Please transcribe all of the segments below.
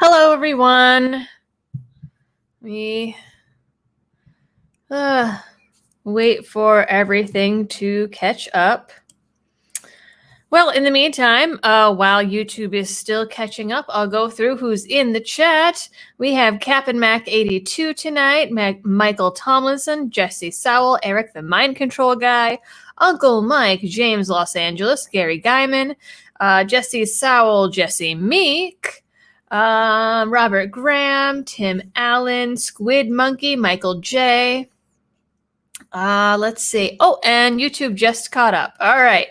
Hello, everyone. We wait for everything to catch up. Well, in the meantime, while YouTube is still catching up, I'll go through who's in the chat. We have Cap'n Mac 82 tonight, Michael Tomlinson, Jesse Sowell, Eric the Mind Control Guy, Uncle Mike, James Los Angeles, Gary Guyman, Jesse Sowell, Jesse Meek, Robert Graham, Tim Allen, Squid Monkey, Michael J. Let's see. Oh, and YouTube just caught up. All right.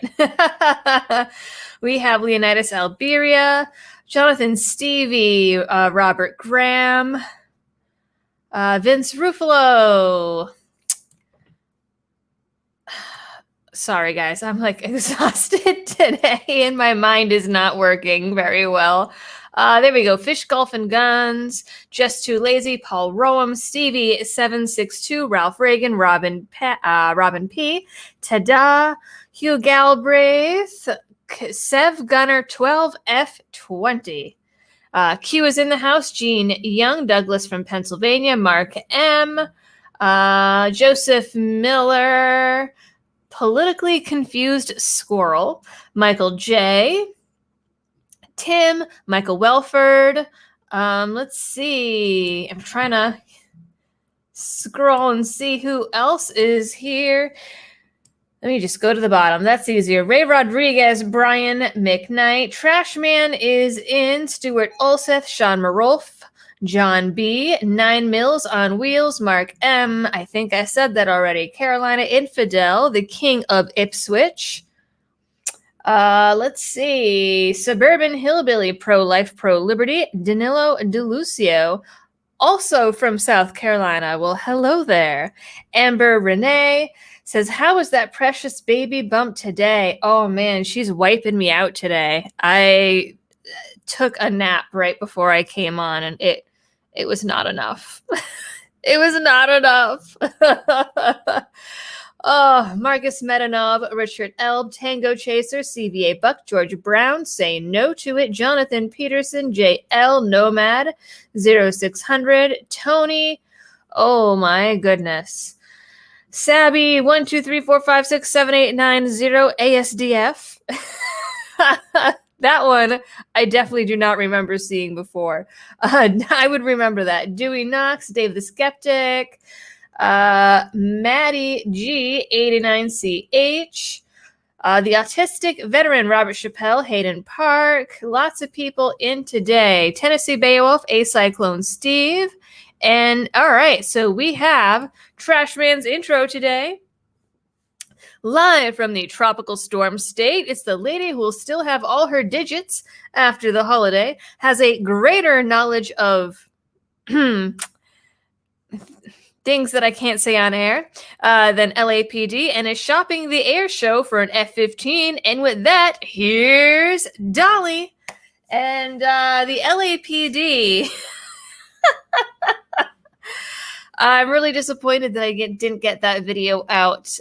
We have Leonidas Alberia, Jonathan Stevie, Robert Graham, Vince Ruffalo. Sorry, guys. I'm exhausted today and my mind is not working very well. There we go. Fish, Golf, and Guns. Just Too Lazy. Paul Roam. Stevie 762. Ralph Reagan. Robin P. Tada. Hugh Galbraith. Sev Gunner 12F20. Q is in the house. Gene Young. Douglas from Pennsylvania. Mark M. Joseph Miller. Politically Confused Squirrel. Michael J. Tim, Michael Welford. Let's see. I'm trying to scroll and see who else is here. Let me just go to the bottom. That's easier. Ray Rodriguez, Brian McKnight. Trashman is in. Stuart Ulseth, Sean Marolf, John B. 9 Mills on Wheels, Mark M. I think I said that already. Carolina Infidel, the King of Ipswich. Let's see. Suburban Hillbilly, Pro-Life, Pro-Liberty, Danilo DeLucio, also from South Carolina. Well, hello there. Amber Renee says, how was that precious baby bump today? Oh, man, she's wiping me out today. I took a nap right before I came on, and it was not enough. It was not enough. Oh, Marcus Medanov, Richard Elb, Tango Chaser, CVA Buck, George Brown, Say No to It, Jonathan Peterson, JL Nomad, 0600, Tony, oh my goodness. Sabby, 1, 2, 3, 4, 5, 6, 7, 8, 9, 0, ASDF. That one I definitely do not remember seeing before. I would remember that. Dewey Knox, Dave the Skeptic, Maddie G, 89CH, the autistic veteran Robert Chappelle, Hayden Park, lots of people in today. Tennessee Beowulf, A Cyclone Steve, and all right, so we have Trashman's intro today. Live from the tropical storm state, it's the lady who will still have all her digits after the holiday, has a greater knowledge of things that I can't say on air than LAPD, and is shopping the air show for an F-15. And with that, here's Dolly. And the LAPD... I'm really disappointed that I didn't get that video out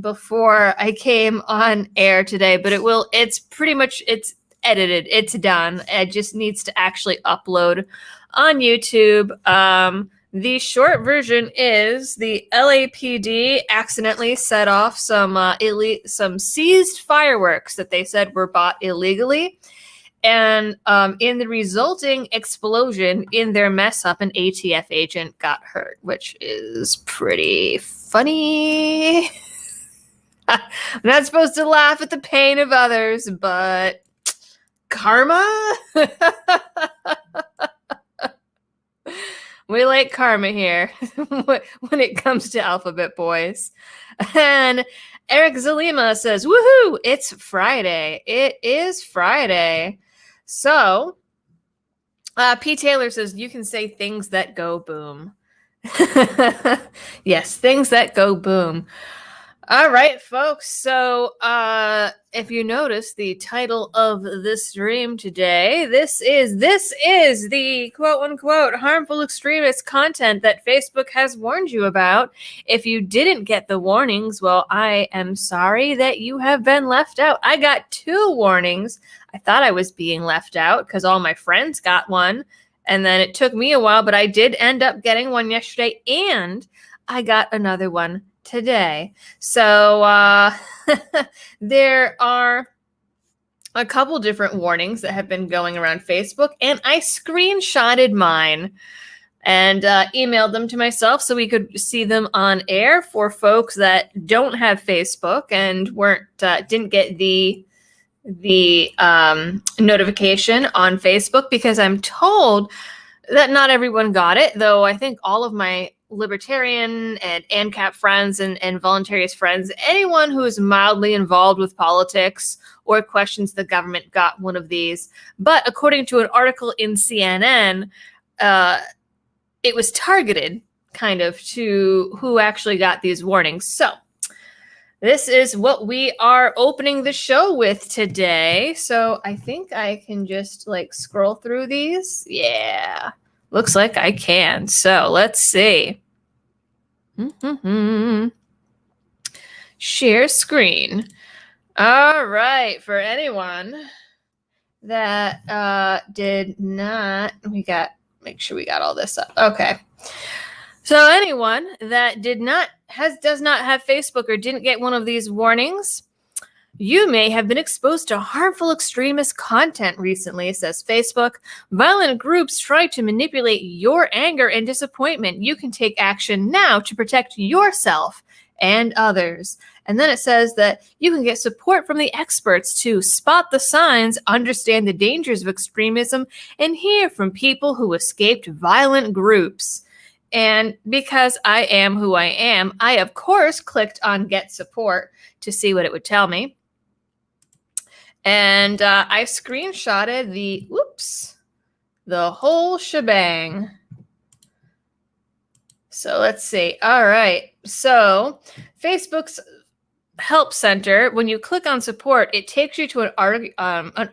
before I came on air today, but it's edited. It's done. It just needs to actually upload on YouTube. The short version is the LAPD accidentally set off some seized fireworks that they said were bought illegally. And in the resulting explosion in their mess up, an ATF agent got hurt, which is pretty funny. I'm not supposed to laugh at the pain of others, but karma? We like karma here when it comes to Alphabet Boys. And Eric Zalima says, woohoo, it's Friday. It is Friday. So, P. Taylor says, you can say things that go boom. Yes, things that go boom. All right, folks. So, if you notice the title of this stream today, this is the quote unquote harmful extremist content that Facebook has warned you about. If you didn't get the warnings, well, I am sorry that you have been left out. I got 2 warnings. I thought I was being left out because all my friends got one, and then it took me a while, but I did end up getting one yesterday, and I got another one today. So there are a couple different warnings that have been going around Facebook, and I screenshotted mine and emailed them to myself so we could see them on air for folks that don't have Facebook and didn't get the notification on Facebook, because I'm told that not everyone got it, though I think all of my libertarian and ANCAP friends and voluntarist friends, anyone who is mildly involved with politics or questions the government, got one of these. But according to an article in CNN, it was targeted kind of to who actually got these warnings. So this is what we are opening the show with today. So I think I can just scroll through these. Yeah, looks like I can. So let's see. Share screen. All right. For anyone that did not, make sure we got all this up. Okay. So anyone that does not have Facebook or didn't get one of these warnings, you may have been exposed to harmful extremist content recently, says Facebook. Violent groups try to manipulate your anger and disappointment. You can take action now to protect yourself and others. And then it says that you can get support from the experts to spot the signs, understand the dangers of extremism, and hear from people who escaped violent groups. And because I am who I am, I, of course, clicked on Get Support to see what it would tell me. And I screenshotted the whole shebang. So let's see. All right. So Facebook's Help Center, when you click on support, it takes you to an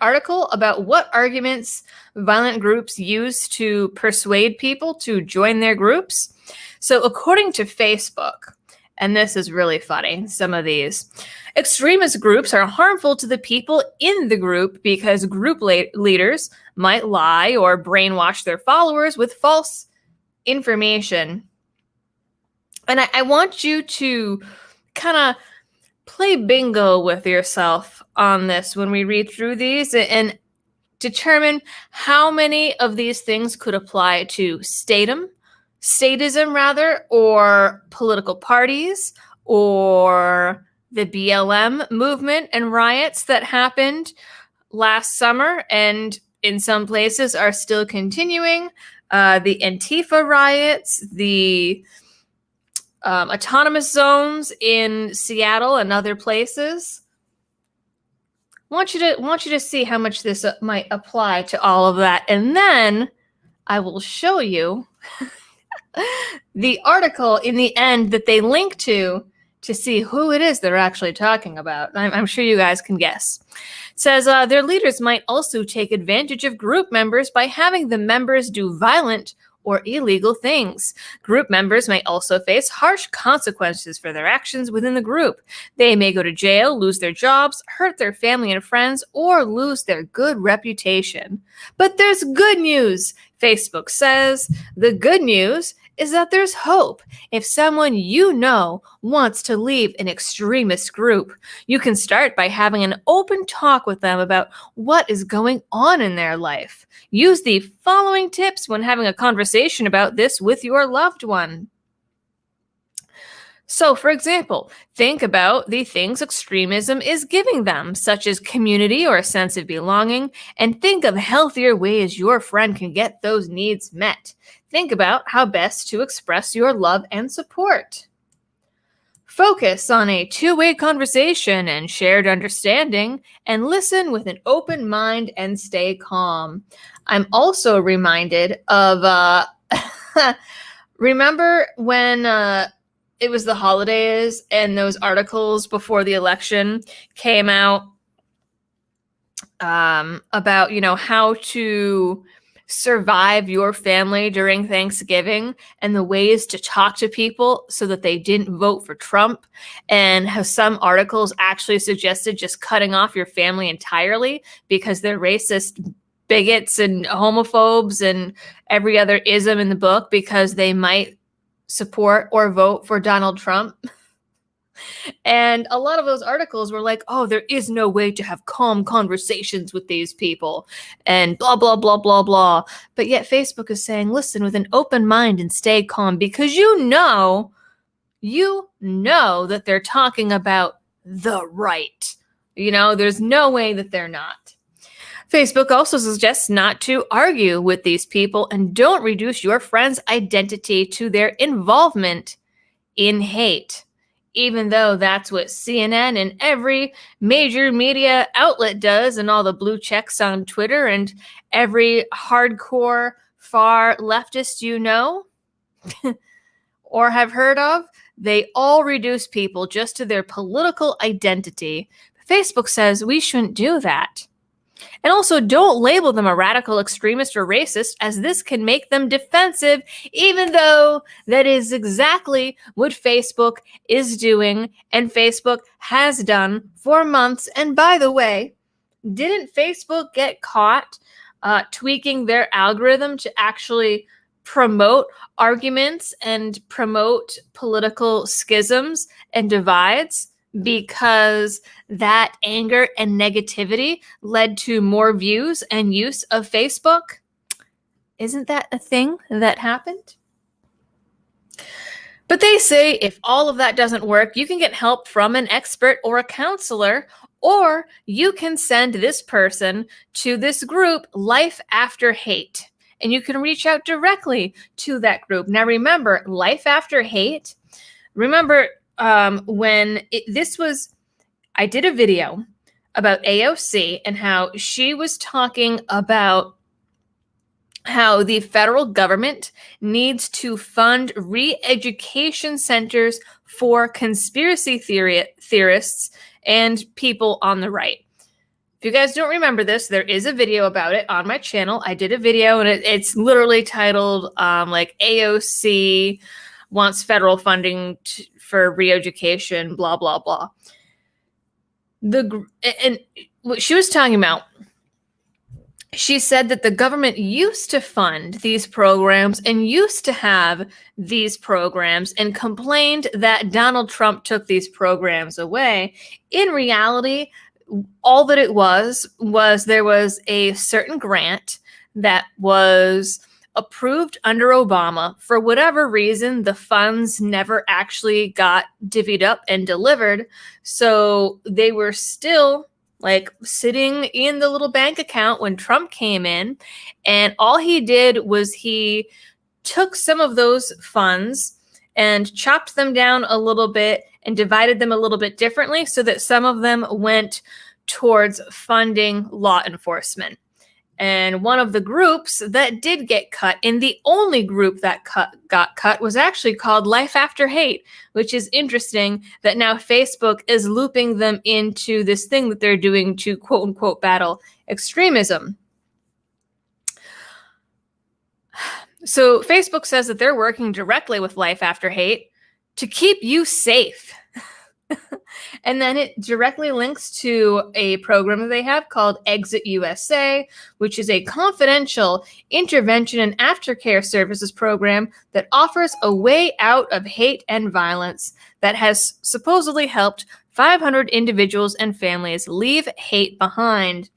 article about what arguments violent groups use to persuade people to join their groups. So according to Facebook, and this is really funny, some of these, extremist groups are harmful to the people in the group because group leaders might lie or brainwash their followers with false information. And I want you to kind of play bingo with yourself on this when we read through these and determine how many of these things could apply to statism, or political parties, or the BLM movement and riots that happened last summer and in some places are still continuing, the Antifa riots, the autonomous zones in Seattle and other places. Want you to see how much this might apply to all of that, and then I will show you the article in the end that they link to see who it is they're actually talking about. I'm sure you guys can guess. It says their leaders might also take advantage of group members by having the members do violent or illegal things. Group members may also face harsh consequences for their actions within the group. They may go to jail, lose their jobs, hurt their family and friends, or lose their good reputation. But there's good news, Facebook says. The good news is that there's hope. If someone you know wants to leave an extremist group, you can start by having an open talk with them about what is going on in their life. Use the following tips when having a conversation about this with your loved one. So, for example, think about the things extremism is giving them, such as community or a sense of belonging, and think of healthier ways your friend can get those needs met. Think about how best to express your love and support. Focus on a two-way conversation and shared understanding, and listen with an open mind and stay calm. I'm also reminded of, remember when it was the holidays and those articles before the election came out about, how to survive your family during Thanksgiving and the ways to talk to people so that they didn't vote for Trump, and how some articles actually suggested just cutting off your family entirely because they're racist bigots and homophobes and every other ism in the book because they might support or vote for Donald Trump. And a lot of those articles were like, oh, there is no way to have calm conversations with these people and blah, blah, blah, blah, blah. But yet Facebook is saying, listen with an open mind and stay calm because you know that they're talking about the right. There's no way that they're not. Facebook also suggests not to argue with these people and don't reduce your friend's identity to their involvement in hate. Even though that's what CNN and every major media outlet does, and all the blue checks on Twitter and every hardcore far leftist or have heard of, they all reduce people just to their political identity. Facebook says we shouldn't do that. And also, don't label them a radical extremist or racist, as this can make them defensive, even though that is exactly what Facebook is doing and Facebook has done for months. And by the way, didn't Facebook get caught tweaking their algorithm to actually promote arguments and promote political schisms and divides? Because that anger and negativity led to more views and use of Facebook? Isn't that a thing that happened? But they say if all of that doesn't work, you can get help from an expert or a counselor, or you can send this person to this group, Life After Hate, and you can reach out directly to that group. Now remember, Life After Hate, I did a video about AOC and how she was talking about how the federal government needs to fund re-education centers for conspiracy theorists and people on the right. If you guys don't remember this, there is a video about it on my channel. I did a video and it's literally titled AOC wants federal funding for re-education, blah, blah, blah. And what she was talking about, she said that the government used to fund these programs and used to have these programs and complained that Donald Trump took these programs away. In reality, all that it was there was a certain grant that was approved under Obama. For whatever reason, the funds never actually got divvied up and delivered. So they were still sitting in the little bank account when Trump came in. And all he did was he took some of those funds and chopped them down a little bit and divided them a little bit differently so that some of them went towards funding law enforcement. And one of the groups that did get cut, and the only group that got cut, was actually called Life After Hate, which is interesting that now Facebook is looping them into this thing that they're doing to quote unquote battle extremism. So Facebook says that they're working directly with Life After Hate to keep you safe. And then it directly links to a program that they have called Exit USA, which is a confidential intervention and aftercare services program that offers a way out of hate and violence that has supposedly helped 500 individuals and families leave hate behind.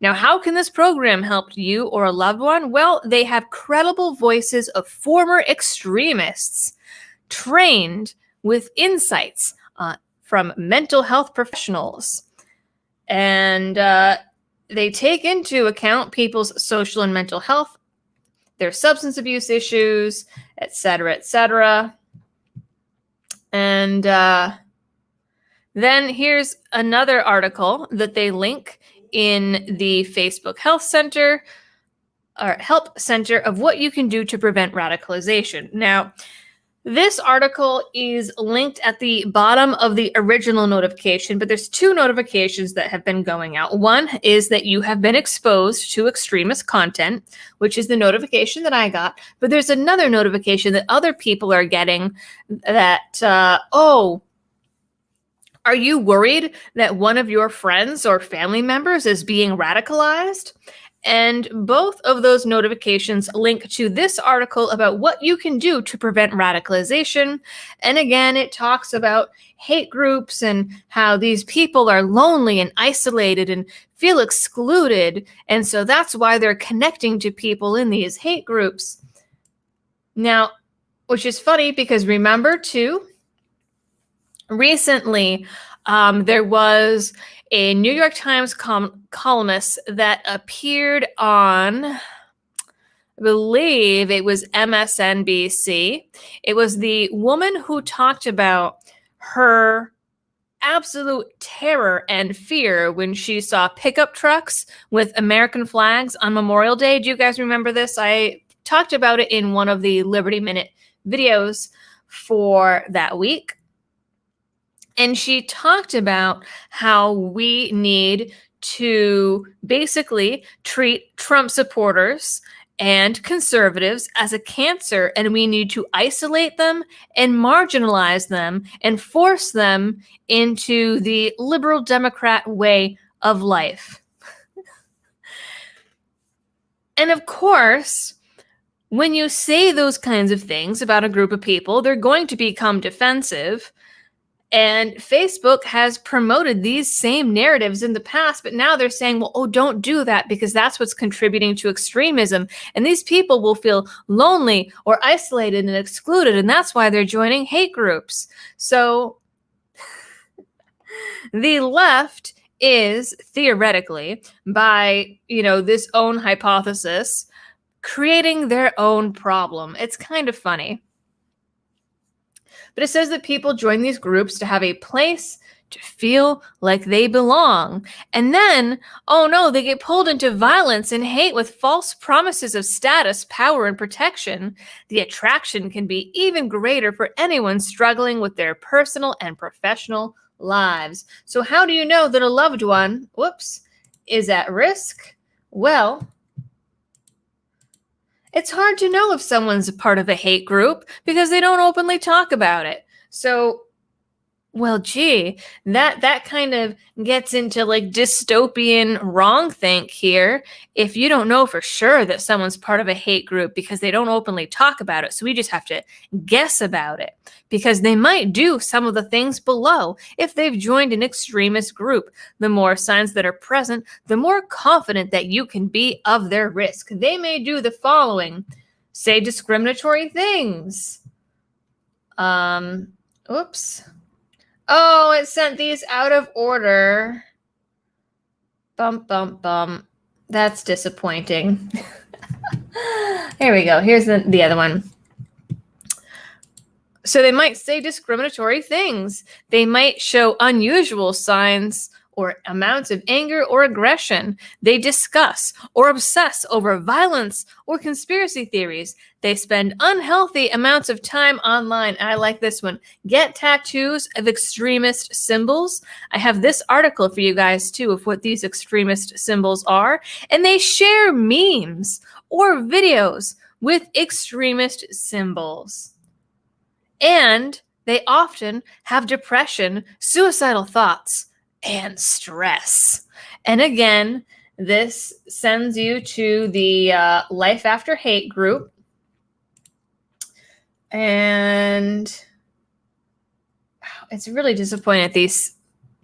Now, how can this program help you or a loved one? Well, they have credible voices of former extremists trained with insights from mental health professionals. And they take into account people's social and mental health, their substance abuse issues, et cetera, et cetera. And then here's another article that they link in the Facebook Health Center or Help Center of what you can do to prevent radicalization. Now, This article is linked at the bottom of the original notification, but there's two notifications that have been going out. One is that you have been exposed to extremist content, which is the notification that I got. But there's another notification that other people are getting that, are you worried that one of your friends or family members is being radicalized? And both of those notifications link to this article about what you can do to prevent radicalization. And again, it talks about hate groups and how these people are lonely and isolated and feel excluded. And so that's why they're connecting to people in these hate groups. Now, which is funny because remember too, recently, there was a New York Times columnist that appeared on, I believe it was MSNBC. It was the woman who talked about her absolute terror and fear when she saw pickup trucks with American flags on Memorial Day. Do you guys remember this? I talked about it in one of the Liberty Minute videos for that week. And she talked about how we need to basically treat Trump supporters and conservatives as a cancer, and we need to isolate them and marginalize them and force them into the liberal Democrat way of life. And of course, when you say those kinds of things about a group of people, they're going to become defensive. And Facebook has promoted these same narratives in the past, but now they're saying, well, oh, don't do that because that's what's contributing to extremism. And these people will feel lonely or isolated and excluded, and that's why they're joining hate groups. So the left is theoretically, by, this own hypothesis, creating their own problem. It's kind of funny. But it says that people join these groups to have a place to feel like they belong. And then, oh no, they get pulled into violence and hate with false promises of status, power, and protection. The attraction can be even greater for anyone struggling with their personal and professional lives. So how do you know that a loved one, is at risk? Well, it's hard to know if someone's a part of a hate group because they don't openly talk about it. So, well, gee, that kind of gets into like dystopian wrongthink here. If you don't know for sure that someone's part of a hate group because they don't openly talk about it, so we just have to guess about it because they might do some of the things below. If they've joined an extremist group, the more signs that are present, the more confident that you can be of their risk. They may do the following: say discriminatory things. Oh, it sent these out of order. Bum. That's disappointing. Here we go. Here's the other one. So they might say discriminatory things. They might show unusual signs or amounts of anger or aggression. They discuss or obsess over violence or conspiracy theories. They spend unhealthy amounts of time online. I like this one. Get tattoos of extremist symbols. I have this article for you guys too of what these extremist symbols are. And they share memes or videos with extremist symbols. And they often have depression, suicidal thoughts, and stress. And again, this sends you to the Life After Hate group. And it's really disappointing that these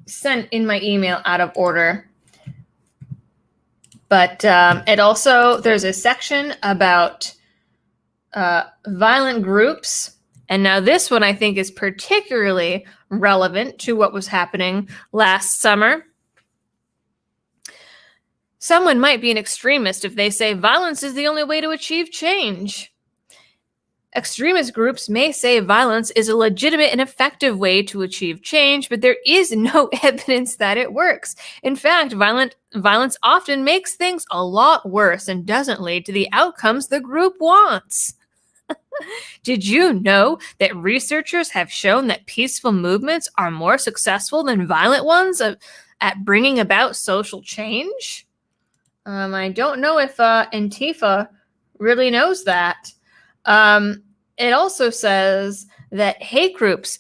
sent in my email out of order. But it also, there's a section about violent groups. And now this one I think is particularly relevant to what was happening last summer. Someone might be an extremist if they say violence is the only way to achieve change. Extremist groups may say violence is a legitimate and effective way to achieve change, but there is no evidence that it works. In fact, violence often makes things a lot worse and doesn't lead to the outcomes the group wants. Did you know that researchers have shown that peaceful movements are more successful than violent ones at bringing about social change? I don't know if Antifa really knows that. It also says that hate groups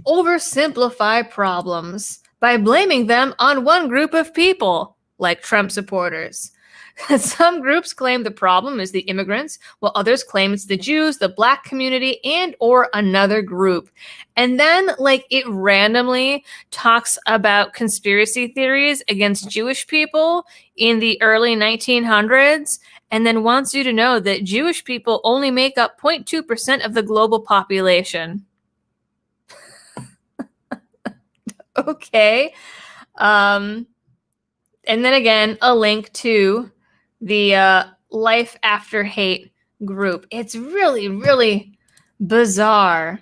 oversimplify problems by blaming them on one group of people, like Trump supporters. Some groups claim the problem is the immigrants, while others claim it's the Jews, the black community, and or another group. And then it randomly talks about conspiracy theories against Jewish people in the early 1900s, and then wants you to know that Jewish people only make up 0.2% of the global population. Okay. And then again, a link to the Life After Hate group. It's really, really bizarre.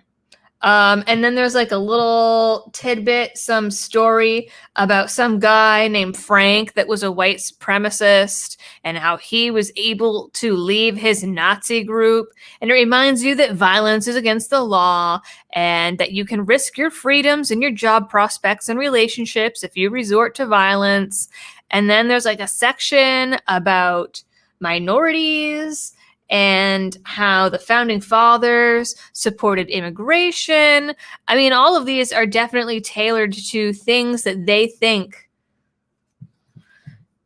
And then there's a little tidbit, some story about some guy named Frank that was a white supremacist and how he was able to leave his Nazi group. And it reminds you that violence is against the law and that you can risk your freedoms and your job prospects and relationships if you resort to violence. And then there's a section about minorities and how the founding fathers supported immigration. I mean, all of these are definitely tailored to things that they think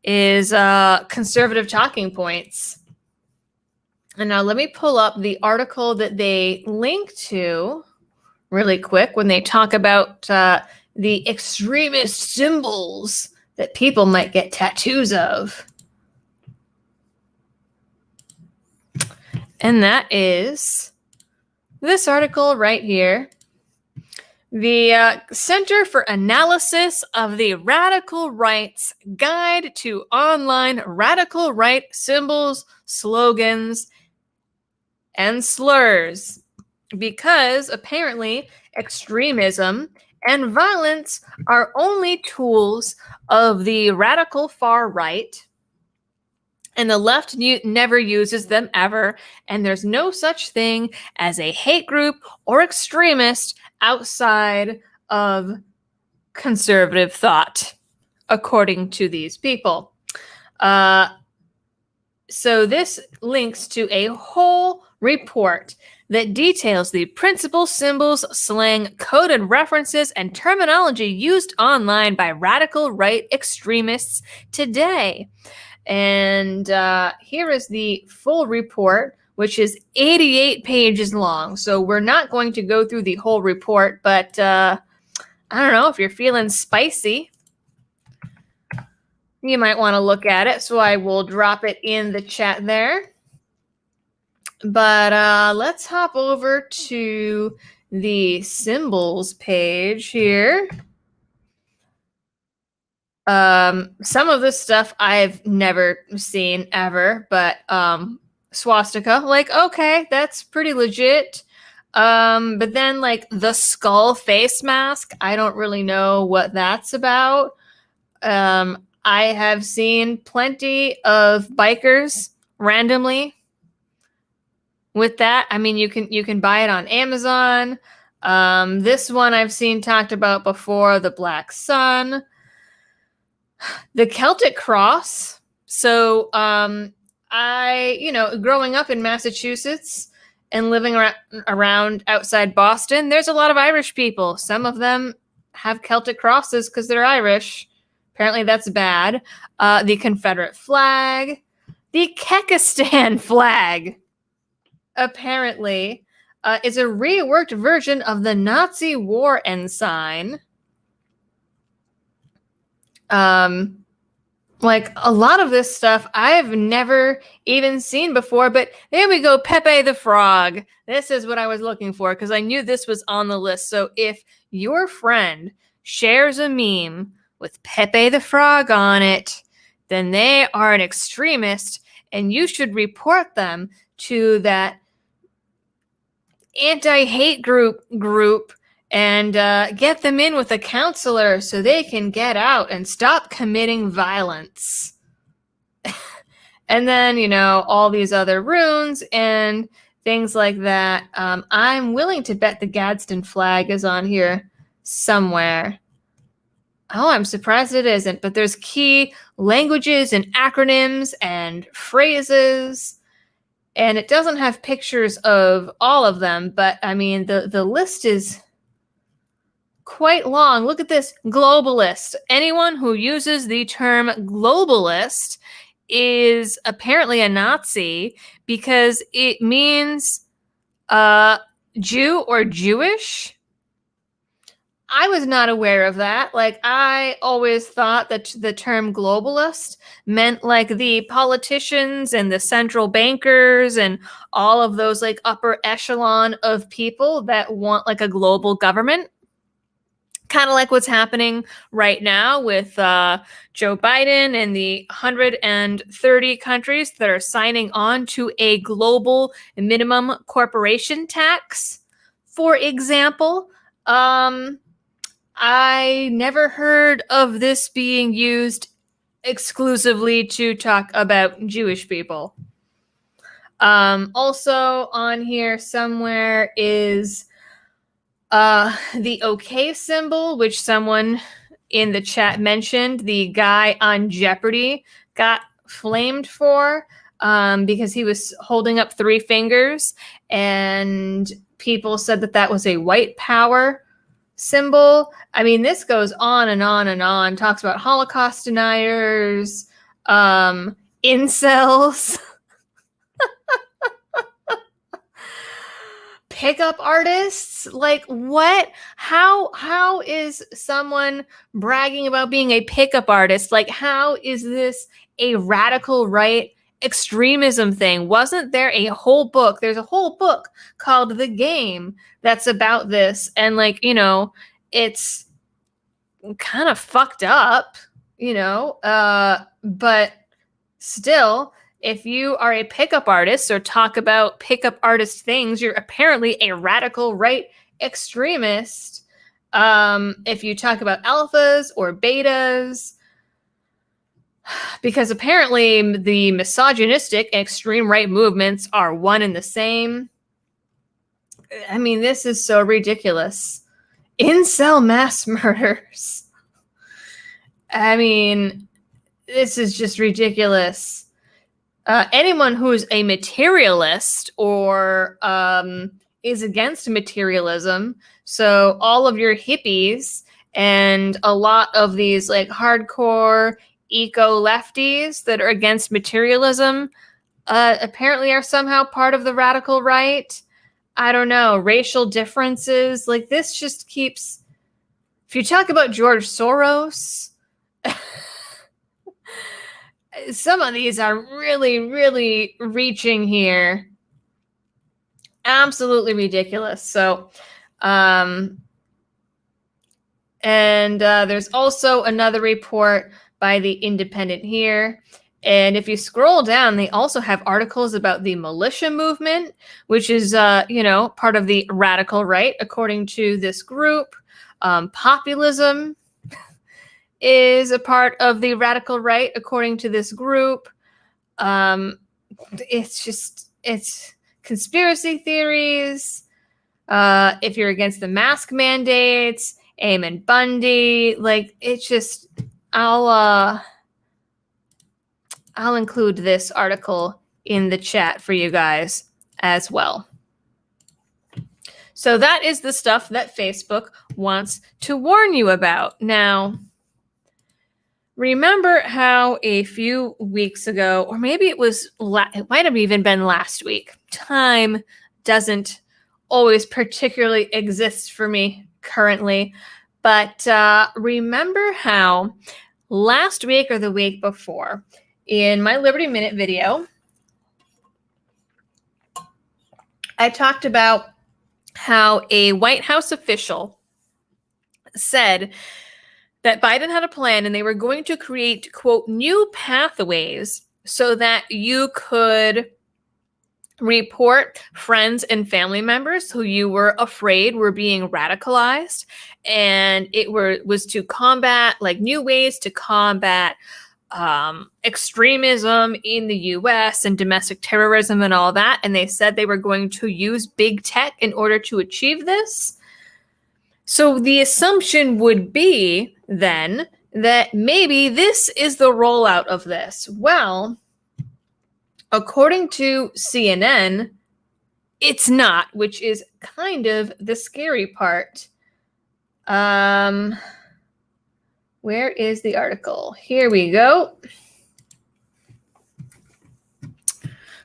is conservative talking points. And now let me pull up the article that they link to really quick when they talk about the extremist symbols that people might get tattoos of. And that is this article right here. The Center for Analysis of the Radical Right's Guide to Online Radical Right Symbols, Slogans, and Slurs. Because apparently extremism and violence are only tools of the radical far right. And the left never uses them ever. And there's no such thing as a hate group or extremist outside of conservative thought, according to these people. So this links to a whole report that details the principles, symbols, slang, coded references, and terminology used online by radical right extremists today. And here is the full report, which is 88 pages long. So we're not going to go through the whole report, but I don't know, if you're feeling spicy, you might want to look at it. So I will drop it in the chat there. But let's hop over to the symbols page here. Some of this stuff I've never seen ever, but swastika, okay, that's pretty legit. But then the skull face mask, I don't really know what that's about. I have seen plenty of bikers randomly with that. I mean, you can buy it on Amazon. This one I've seen talked about before, the Black Sun. The Celtic cross. So growing up in Massachusetts and living around outside Boston, there's a lot of Irish people. Some of them have Celtic crosses because they're Irish. Apparently that's bad. The Confederate flag. The Kekistan flag, apparently, is a reworked version of the Nazi war ensign. A lot of this stuff I've never even seen before, but there we go, Pepe the Frog. This is what I was looking for because I knew this was on the list. So if your friend shares a meme with Pepe the Frog on it, then they are an extremist and you should report them to that anti-hate group and get them in with a counselor so they can get out and stop committing violence. And then, all these other runes and things like that. I'm willing to bet the Gadsden flag is on here somewhere. Oh, I'm surprised it isn't, but there's key languages and acronyms and phrases, and it doesn't have pictures of all of them, but I mean, the list is quite long. Look at this, globalist. Anyone who uses the term globalist is apparently a Nazi because it means Jew or Jewish. I was not aware of that. Like, I always thought that the term globalist meant like the politicians and the central bankers and all of those like upper echelon of people that want like a global government. Kind of like what's happening right now with Joe Biden and the 130 countries that are signing on to a global minimum corporation tax, for example. I never heard of this being used exclusively to talk about Jewish people. Also on here somewhere is the OK symbol, which someone in the chat mentioned. The guy on Jeopardy got flamed for because he was holding up 3 fingers, and people said that that was a white power symbol. I mean, this goes on and on and on. Talks about Holocaust deniers, incels, pickup artists. Like, what? How is someone bragging about being a pickup artist? Like, how is this a radical right extremism thing? Wasn't there a whole book? There's a whole book called The Game that's about this, and like, you know, it's kind of fucked up, you know, but still, if you are a pickup artist or talk about pickup artist things, you're apparently a radical right extremist. If you talk about alphas or betas, because apparently the misogynistic extreme right movements are one and the same. I mean, this is so ridiculous. Incel mass murders. I mean, this is just ridiculous. Anyone who's a materialist or is against materialism, so all of your hippies and a lot of these like hardcore eco lefties that are against materialism apparently are somehow part of the radical right. I don't know, racial differences. Like, this just keeps... If you talk about George Soros, some of these are really, really reaching here. Absolutely ridiculous. So, and there's also another report by The Independent here. And if you scroll down, they also have articles about the militia movement, which is, you know, part of the radical right, according to this group. Populism is a part of the radical right, according to this group. It's conspiracy theories. If you're against the mask mandates, Eamon Bundy, like, it's just, I'll include this article in the chat for you guys as well. So that is the stuff that Facebook wants to warn you about. Now, remember how a few weeks ago, or maybe it might have even been last week. Time doesn't always particularly exist for me currently. But remember how last week or the week before, in my Liberty Minute video, I talked about how a White House official said that Biden had a plan and they were going to create, quote, new pathways so that you could report friends and family members who you were afraid were being radicalized. And it was to combat, like, new ways to combat extremism in the US and domestic terrorism and all that. And they said they were going to use big tech in order to achieve this. So the assumption would be then that maybe this is the rollout of this. Well, according to CNN, it's not, which is kind of the scary part. Where is the article? Here we go.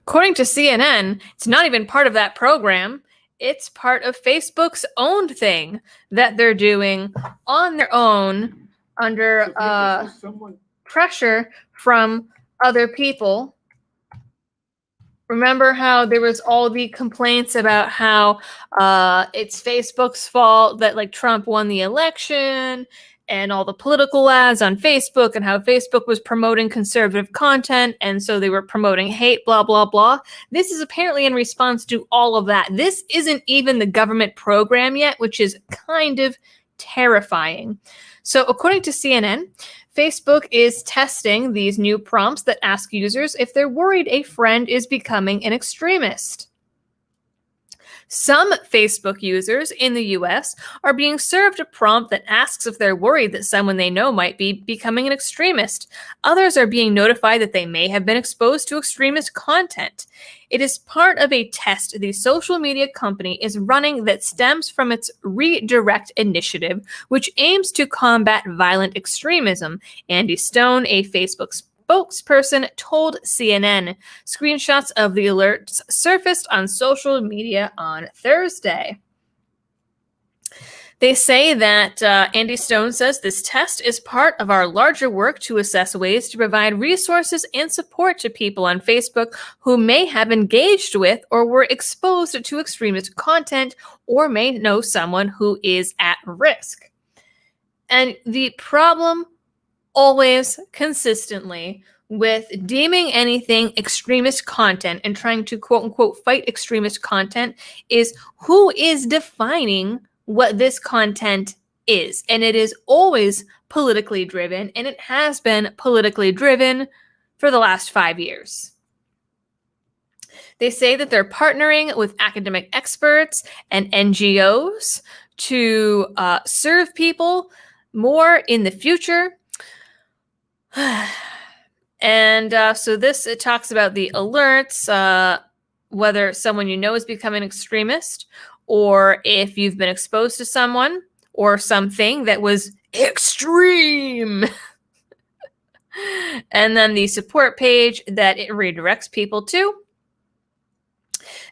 According to CNN, it's not even part of that program. It's part of Facebook's own thing that they're doing on their own under pressure from other people. Remember how there was all the complaints about how it's Facebook's fault that like Trump won the election and all the political ads on Facebook and how Facebook was promoting conservative content and so they were promoting hate, blah, blah, blah. This is apparently in response to all of that. This isn't even the government program yet, which is kind of terrifying. So according to CNN, Facebook is testing these new prompts that ask users if they're worried a friend is becoming an extremist. Some Facebook users in the US are being served a prompt that asks if they're worried that someone they know might be becoming an extremist. Others are being notified that they may have been exposed to extremist content. It is part of a test the social media company is running that stems from its Redirect initiative, which aims to combat violent extremism. Andy Stone, a Facebook spokesperson, told CNN. Screenshots of the alerts surfaced on social media on Thursday. They say that Andy Stone says this test is part of our larger work to assess ways to provide resources and support to people on Facebook who may have engaged with or were exposed to extremist content or may know someone who is at risk. And the problem always consistently with deeming anything extremist content and trying to quote unquote fight extremist content is who is defining what this content is. And it is always politically driven, and it has been politically driven for the last 5 years. They say that they're partnering with academic experts and NGOs to serve people more in the future. And so this, it talks about the alerts, whether someone you know is becoming an extremist, or if you've been exposed to someone or something that was extreme. And then the support page that it redirects people to.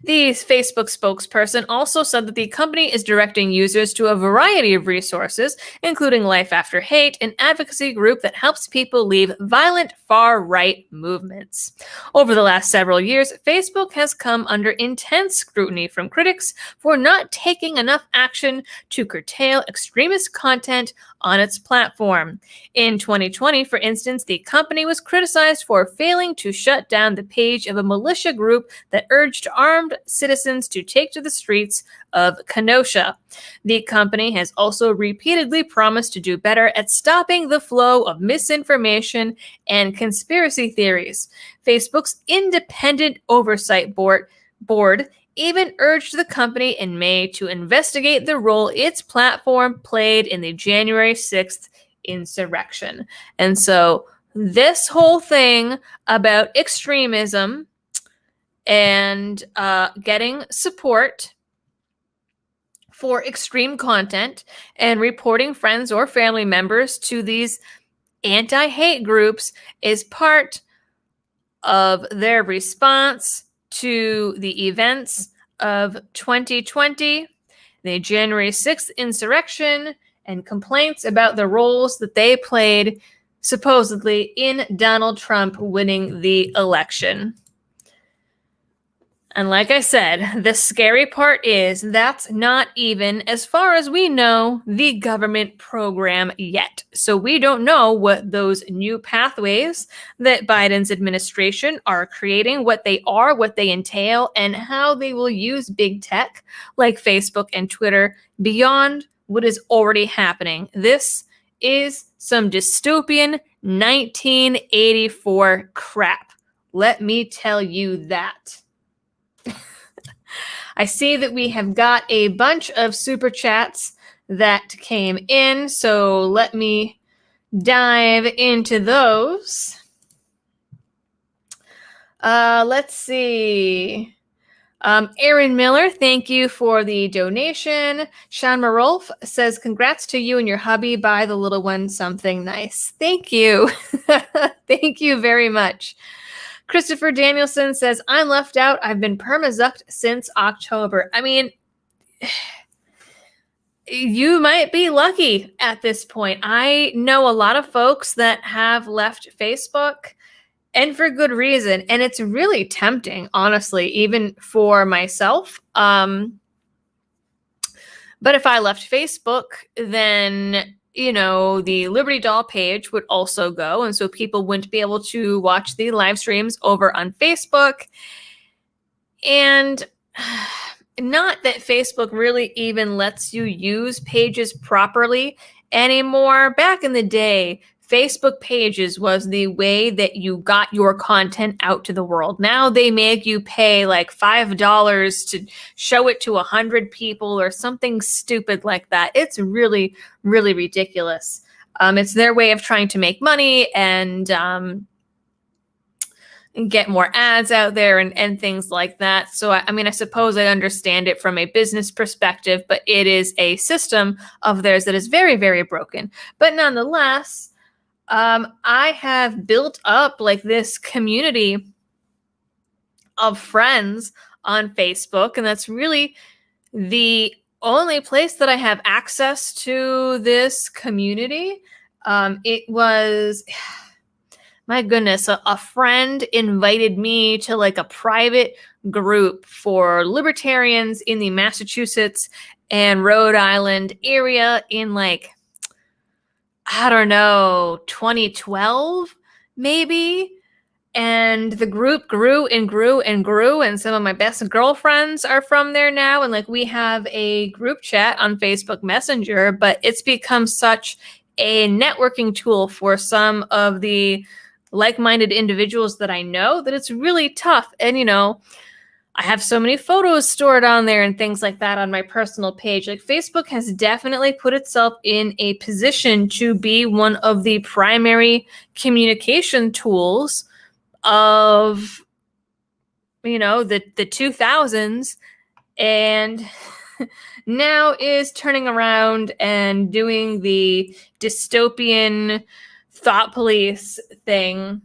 The Facebook spokesperson also said that the company is directing users to a variety of resources, including Life After Hate, an advocacy group that helps people leave violent far-right movements. Over the last several years, Facebook has come under intense scrutiny from critics for not taking enough action to curtail extremist content on its platform. In 2020, for instance, the company was criticized for failing to shut down the page of a militia group that urged armed citizens to take to the streets of Kenosha. The company has also repeatedly promised to do better at stopping the flow of misinformation and conspiracy theories. Facebook's independent oversight board even urged the company in May to investigate the role its platform played in the January 6th insurrection. And so this whole thing about extremism and getting support for extreme content and reporting friends or family members to these anti-hate groups is part of their response to the events of 2020, the January 6th insurrection, and complaints about the roles that they played, supposedly, in Donald Trump winning the election. And like I said, the scary part is that's not even, as far as we know, the government program yet. So we don't know what those new pathways that Biden's administration are creating, what they are, what they entail, and how they will use big tech like Facebook and Twitter beyond what is already happening. This is some dystopian 1984 crap. Let me tell you that. I see that we have got a bunch of super chats that came in, so let me dive into those. Let's see. Aaron Miller, thank you for the donation. Sean Marolf says, congrats to you and your hubby. Buy the little one something nice. Thank you. Thank you very much. Christopher Danielson says, I'm left out. I've been perma-zucked since October. I mean, you might be lucky at this point. I know a lot of folks that have left Facebook, and for good reason. And it's really tempting, honestly, even for myself. But if I left Facebook, then, you know, the Liberty Doll page would also go. And so people wouldn't be able to watch the live streams over on Facebook. And not that Facebook really even lets you use pages properly anymore. Back in the day, Facebook pages was the way that you got your content out to the world. Now they make you pay like $5 to show it to 100 people or something stupid like that. It's really, really ridiculous. It's their way of trying to make money and get more ads out there and things like that. So, I mean, I suppose I understand it from a business perspective, but it is a system of theirs that is very, very broken. But nonetheless, I have built up like this community of friends on Facebook, and that's really the only place that I have access to this community. It was, my goodness, a friend invited me to like a private group for libertarians in the Massachusetts and Rhode Island area in like, I don't know, 2012, maybe. And the group grew and grew and grew. And some of my best girlfriends are from there now. And like we have a group chat on Facebook Messenger, but it's become such a networking tool for some of the like-minded individuals that I know that it's really tough. And, you know, I have so many photos stored on there and things like that on my personal page. Like Facebook has definitely put itself in a position to be one of the primary communication tools of, you know, the 2000s, and now is turning around and doing the dystopian thought police thing.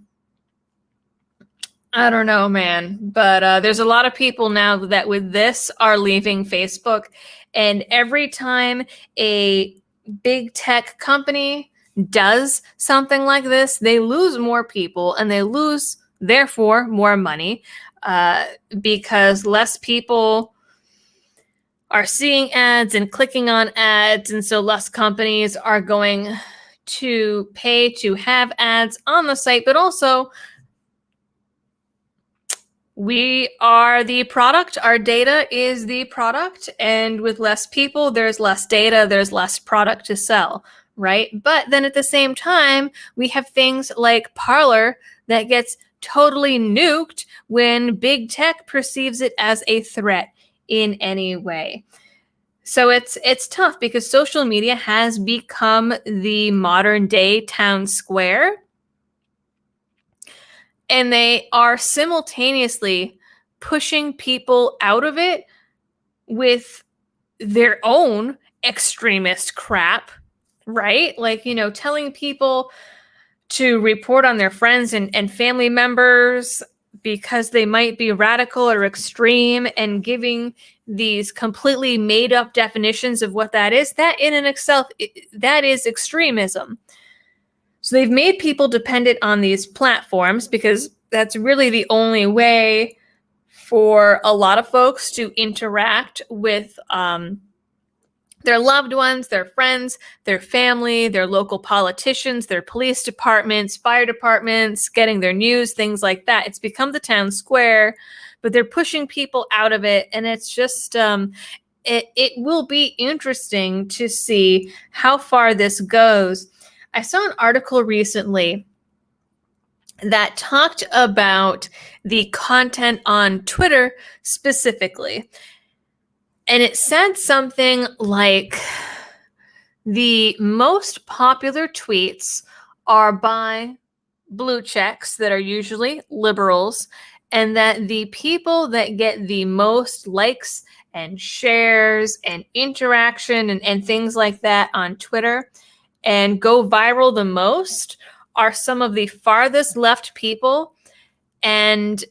I don't know, man, but there's a lot of people now that with this are leaving Facebook, and every time a big tech company does something like this, they lose more people and they lose, therefore, more money because less people are seeing ads and clicking on ads, and so less companies are going to pay to have ads on the site, but also we are the product. Our data is the product. And with less people, there's less data, there's less product to sell, right? But then at the same time, we have things like Parler that gets totally nuked when big tech perceives it as a threat in any way. So it's tough because social media has become the modern day town square. And they are simultaneously pushing people out of it with their own extremist crap, right? Like, you know, telling people to report on their friends and family members because they might be radical or extreme, and giving these completely made up definitions of what that is. That in and itself, that is extremism. So they've made people dependent on these platforms because that's really the only way for a lot of folks to interact with their loved ones, their friends, their family, their local politicians, their police departments, fire departments, getting their news, things like that. It's become the town square, but they're pushing people out of it. And it's just, it will be interesting to see how far this goes. I saw an article recently that talked about the content on Twitter specifically. And it said something like the most popular tweets are by blue checks that are usually liberals, and that the people that get the most likes and shares and interaction and things like that on Twitter and go viral the most are some of the farthest left people. And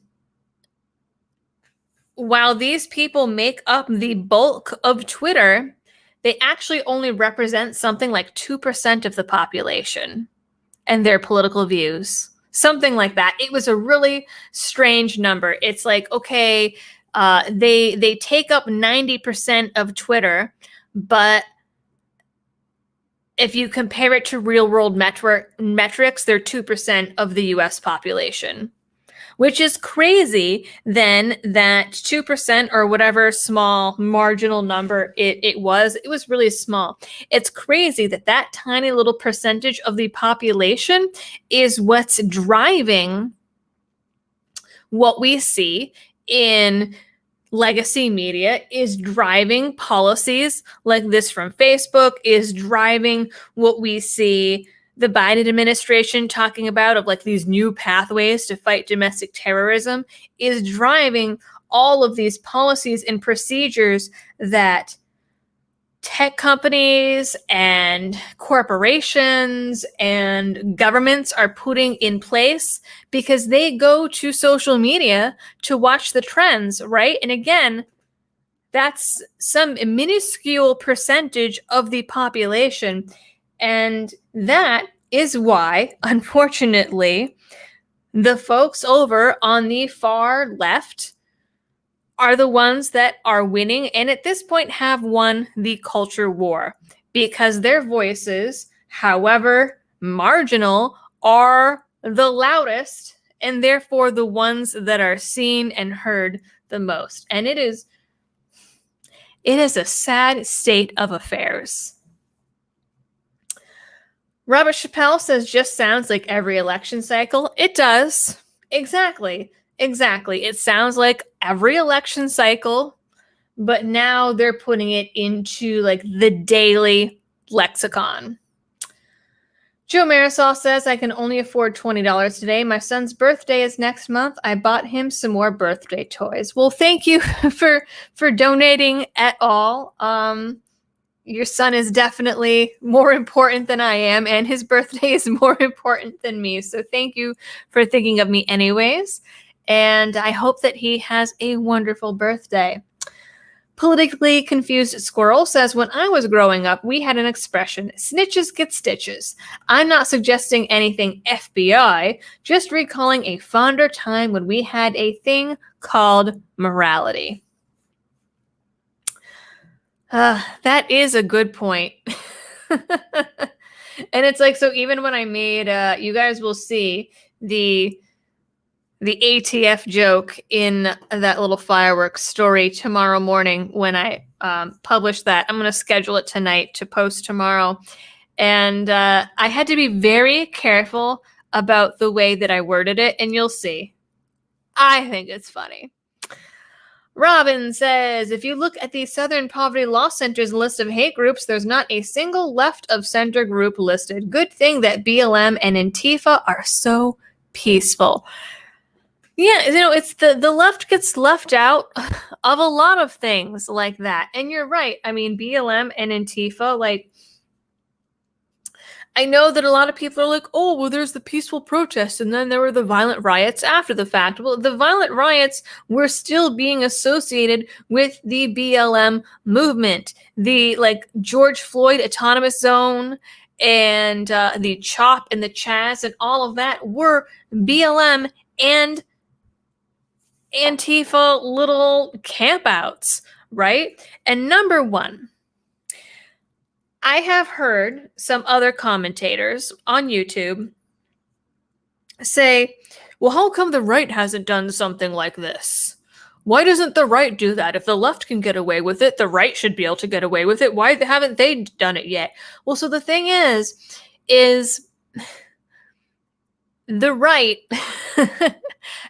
while these people make up the bulk of Twitter, they actually only represent something like 2% of the population and their political views. Something like that. It was a really strange number. It's like, okay, they take up 90% of Twitter, but if you compare it to real world metrics, they're 2% of the US population, which is crazy then that 2% or whatever small marginal number it was really small. It's crazy that that tiny little percentage of the population is what's driving what we see in legacy media, is driving policies like this from Facebook, is driving what we see the Biden administration talking about of like these new pathways to fight domestic terrorism, is driving all of these policies and procedures that tech companies and corporations and governments are putting in place because they go to social media to watch the trends, right? And again, that's some minuscule percentage of the population. And that is why, unfortunately, the folks over on the far left are the ones that are winning, and at this point have won the culture war, because their voices, however marginal, are the loudest and therefore the ones that are seen and heard the most. And it is a sad state of affairs. Robert Chappelle says, just sounds like every election cycle. It does. Exactly. It sounds like every election cycle, but now they're putting it into like the daily lexicon. Joe Marisol says, I can only afford $20 today. My son's birthday is next month. I bought him some more birthday toys. Well, thank you for donating at all. Your son is definitely more important than I am, and his birthday is more important than me. So thank you for thinking of me anyways. And I hope that he has a wonderful birthday. Politically Confused Squirrel says, when I was growing up, we had an expression, snitches get stitches. I'm not suggesting anything FBI, just recalling a fonder time when we had a thing called morality. That is a good point. And it's like, so even when I made, you guys will see the ATF joke in that little fireworks story tomorrow morning when I publish that. I'm going to schedule it tonight to post tomorrow. And I had to be very careful about the way that I worded it, and you'll see. I think it's funny. Robin says, if you look at the Southern Poverty Law Center's list of hate groups, there's not a single left of center group listed. Good thing that BLM and Antifa are so peaceful. Yeah, it's the left gets left out of a lot of things like that. And you're right. I mean, BLM and Antifa, like, I know that a lot of people are like, oh, well, there's the peaceful protests, and then there were the violent riots after the fact. Well, the violent riots were still being associated with the BLM movement. The, like, George Floyd Autonomous Zone and the CHOP and the Chaz and all of that were BLM and Antifa little campouts, right? And number one, I have heard some other commentators on YouTube say, well, how come the right hasn't done something like this? Why doesn't the right do that? If the left can get away with it, the right should be able to get away with it. Why haven't they done it yet? Well, so the thing is the right,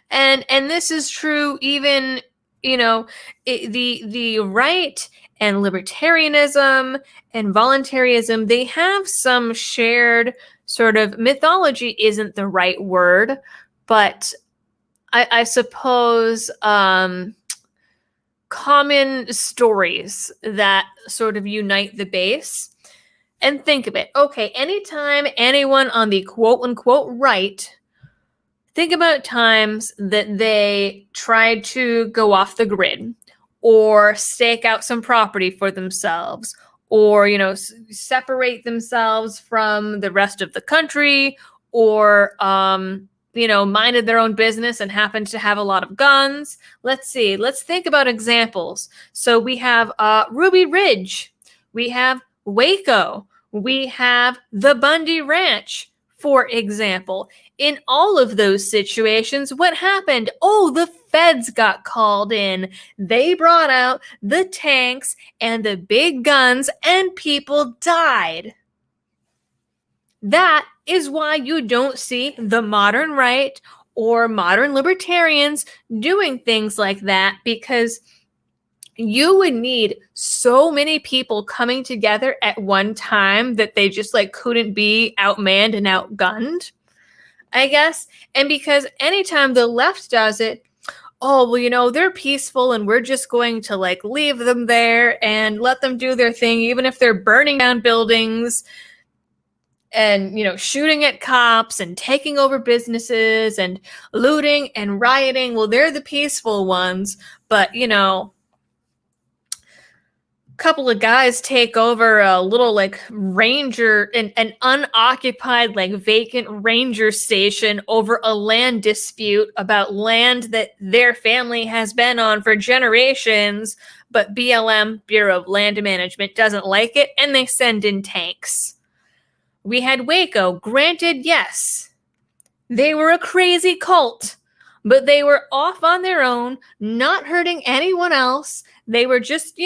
and this is true even, the right and libertarianism and voluntarism, they have some shared sort of mythology, isn't the right word, but I suppose common stories that sort of unite the base. And think of it. Okay, anytime anyone on the quote unquote right, think about times that they tried to go off the grid or stake out some property for themselves or, separate themselves from the rest of the country or, minded their own business and happened to have a lot of guns. Let's see. Let's think about examples. So we have Ruby Ridge. We have Waco. We have the Bundy Ranch, for example. In all of those situations, what happened? Oh, the feds got called in. They brought out the tanks and the big guns, and people died. That is why you don't see the modern right or modern libertarians doing things like that, because you would need so many people coming together at one time that they just couldn't be outmanned and outgunned, I guess. And because anytime the left does it, oh, well, they're peaceful and we're just going to leave them there and let them do their thing, even if they're burning down buildings and, shooting at cops and taking over businesses and looting and rioting. Well, they're the peaceful ones, but, couple of guys take over a little ranger, an unoccupied vacant ranger station over a land dispute about land that their family has been on for generations, but BLM, Bureau of Land Management, doesn't like it, and they send in tanks. We had Waco. Granted, yes, they were a crazy cult, but they were off on their own, not hurting anyone else. They were just,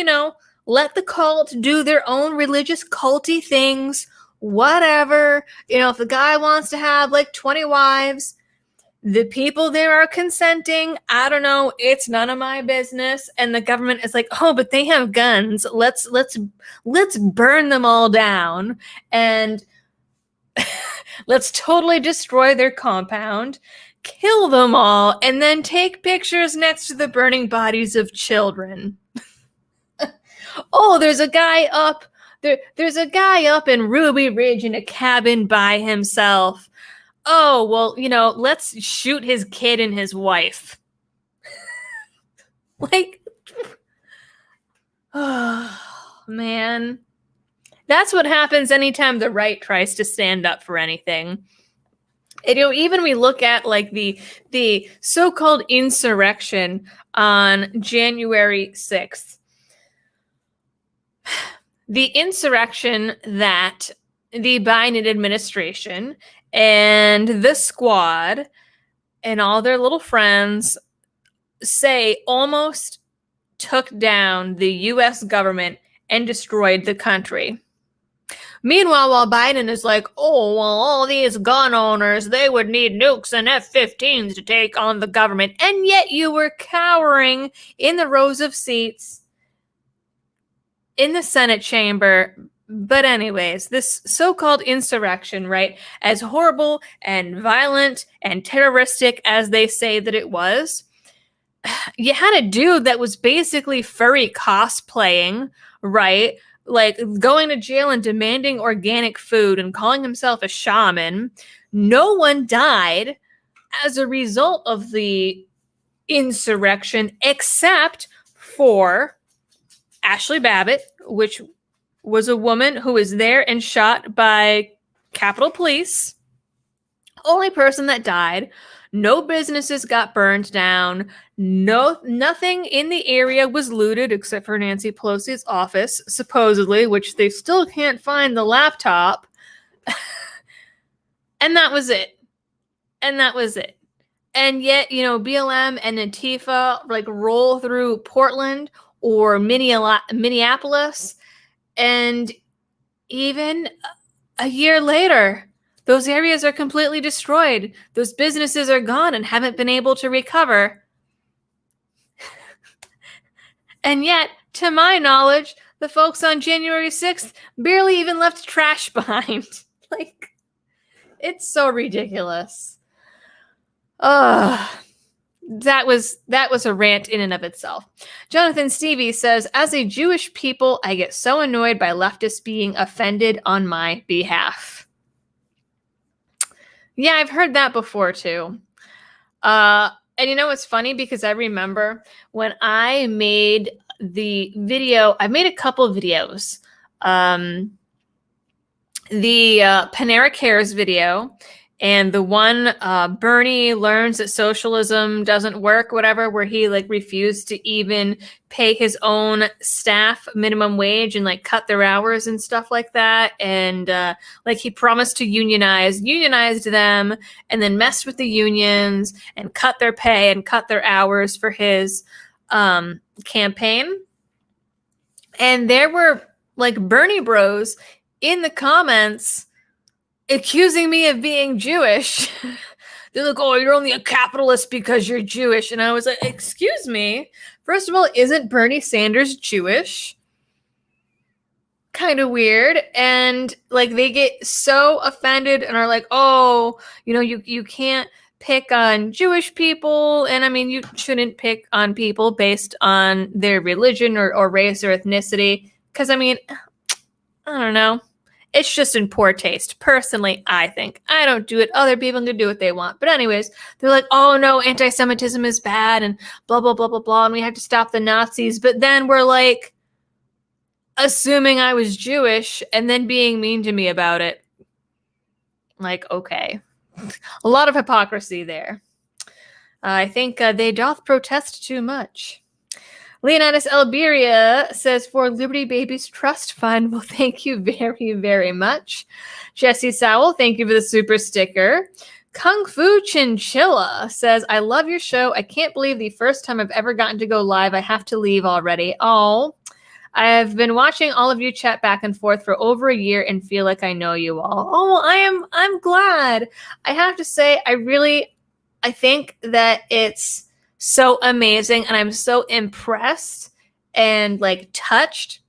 let the cult do their own religious culty things, whatever. If the guy wants to have 20 wives, the people there are consenting. I don't know. It's none of my business. And the government is like, oh, but they have guns. Let's burn them all down. And let's totally destroy their compound, kill them all, and then take pictures next to the burning bodies of children. Oh, there's a guy up there's a guy up in Ruby Ridge in a cabin by himself. Oh, well, let's shoot his kid and his wife. Oh, man. That's what happens anytime the right tries to stand up for anything. And, even we look at the so-called insurrection on January 6th. The insurrection that the Biden administration and the squad and all their little friends say almost took down the U.S. government and destroyed the country. Meanwhile, while Biden is like, oh, well, all these gun owners, they would need nukes and F-15s to take on the government. And yet you were cowering in the rows of seats in the Senate chamber. But anyways, this so-called insurrection, right, as horrible and violent and terroristic as they say that it was, you had a dude that was basically furry cosplaying, right? Going to jail and demanding organic food and calling himself a shaman. No one died as a result of the insurrection except for Ashley Babbitt, which was a woman who was there and shot by Capitol Police. Only person that died. No businesses got burned down. Nothing in the area was looted except for Nancy Pelosi's office, supposedly, which they still can't find the laptop. And that was it. And yet, BLM and Antifa roll through Portland or Minneapolis, and even a year later, Those areas are completely destroyed. Those businesses are gone and haven't been able to recover. And yet, to my knowledge, the folks on January 6th barely even left trash behind. Like, it's so ridiculous. Ugh. That was a rant in and of itself. Jonathan Stevie says, as a Jewish people, I get so annoyed by leftists being offended on my behalf. Yeah, I've heard that before too. And you know what's funny? Because I remember when I made the video, I made a couple of videos. The Panera Cares video and the one Bernie learns that socialism doesn't work, whatever, where he like refused to even pay his own staff minimum wage and like cut their hours and stuff like that. And like he promised to unionized them, and then messed with the unions and cut their pay and cut their hours for his campaign. And there were like Bernie bros in the comments accusing me of being Jewish. They're like, oh, you're only a capitalist because you're Jewish. And I was like, excuse me. First of all, isn't Bernie Sanders Jewish? Kind of weird. And like they get so offended and are like, oh, you know, you can't pick on Jewish people. And I mean, you shouldn't pick on people based on their religion or race or ethnicity. Because I mean, I don't know. It's just in poor taste. Personally, I think. I don't do it. Other people can do what they want. But anyways, they're like, oh no, anti-Semitism is bad and blah, blah, blah, blah, blah. And we have to stop the Nazis. But then we're like assuming I was Jewish and then being mean to me about it. Like, okay. A lot of hypocrisy there. I think they doth protest too much. Leonidas Elberia says, for Liberty Babies Trust Fund. Well, thank you very, very much. Jesse Sowell, thank you for the super sticker. Kung Fu Chinchilla says, I love your show. I can't believe the first time I've ever gotten to go live. I have to leave already. Oh, I've been watching all of you chat back and forth for over a year and feel like I know you all. Oh, I'm glad. I have to say, I think that it's so amazing, and I'm so impressed and like touched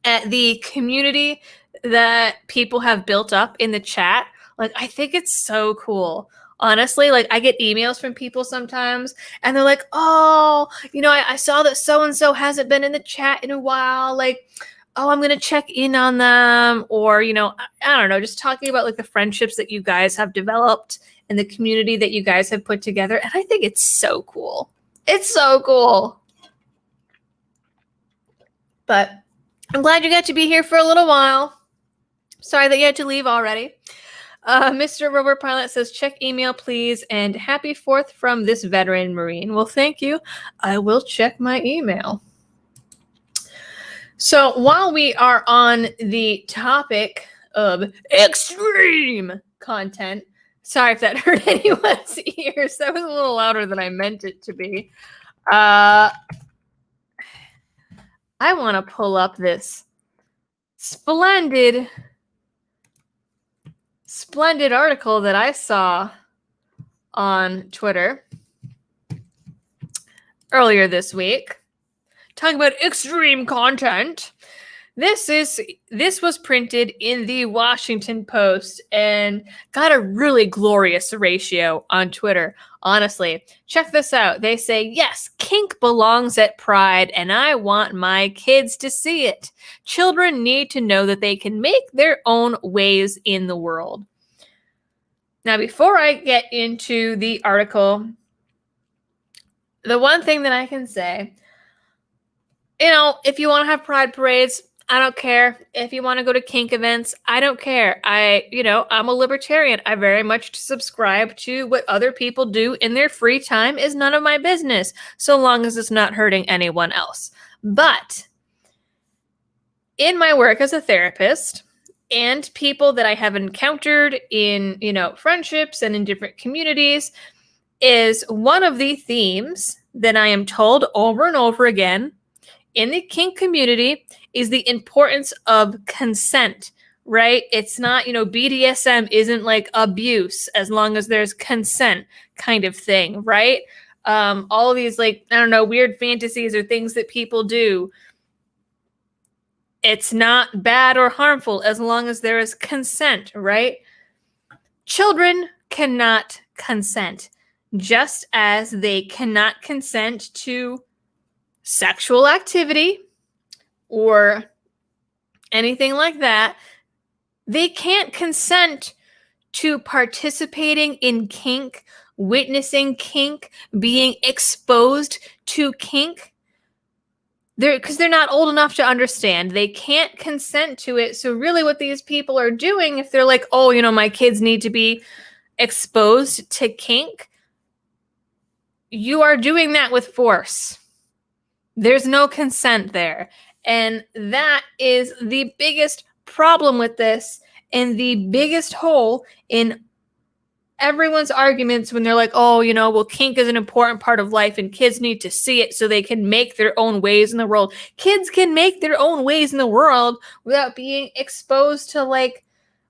at the community that people have built up in the chat. Like, I think it's so cool. Honestly, like I get emails from people sometimes and they're like, oh, you know, I saw that so-and-so hasn't been in the chat in a while. Like, oh, I'm going to check in on them. Or, you know, I don't know, just talking about like the friendships that you guys have developed and the community that you guys have put together. And I think it's so cool. It's so cool. But I'm glad you got to be here for a little while. Sorry that you had to leave already. Mr. Robert Pilot says, check email, please. And happy 4th from this veteran Marine. Well, thank you. I will check my email. So while we are on the topic of extreme content, sorry if that hurt anyone's ears. That was a little louder than I meant it to be. I want to pull up this splendid article that I saw on Twitter earlier this week, talking about extreme content. This was printed in the Washington Post and got a really glorious ratio on Twitter. Honestly, check this out. They say, yes, kink belongs at Pride, and I want my kids to see it. Children need to know that they can make their own ways in the world. Now, before I get into the article, the one thing that I can say, you know, if you want to have pride parades, I don't care. If you want to go to kink events, I don't care. I'm a libertarian. I very much subscribe to what other people do in their free time is none of my business, so long as it's not hurting anyone else. But in my work as a therapist and people that I have encountered in, friendships and in different communities, is one of the themes that I am told over and over again in the kink community is the importance of consent right? It's not, BDSM isn't like abuse as long as there's consent kind of thing, right? All these like, I don't know, weird fantasies or things that people do. It's not bad or harmful as long as there is consent, right? Children cannot consent, just as they cannot consent to sexual activity or anything like that. They can't consent to participating in kink, witnessing kink, being exposed to kink. Because they're not old enough to understand. They can't consent to it. So really what these people are doing, if they're like, oh, my kids need to be exposed to kink, you are doing that with force. There's no consent there. And that is the biggest problem with this and the biggest hole in everyone's arguments when they're like, oh, well, kink is an important part of life and kids need to see it so they can make their own ways in the world. Kids can make their own ways in the world without being exposed to like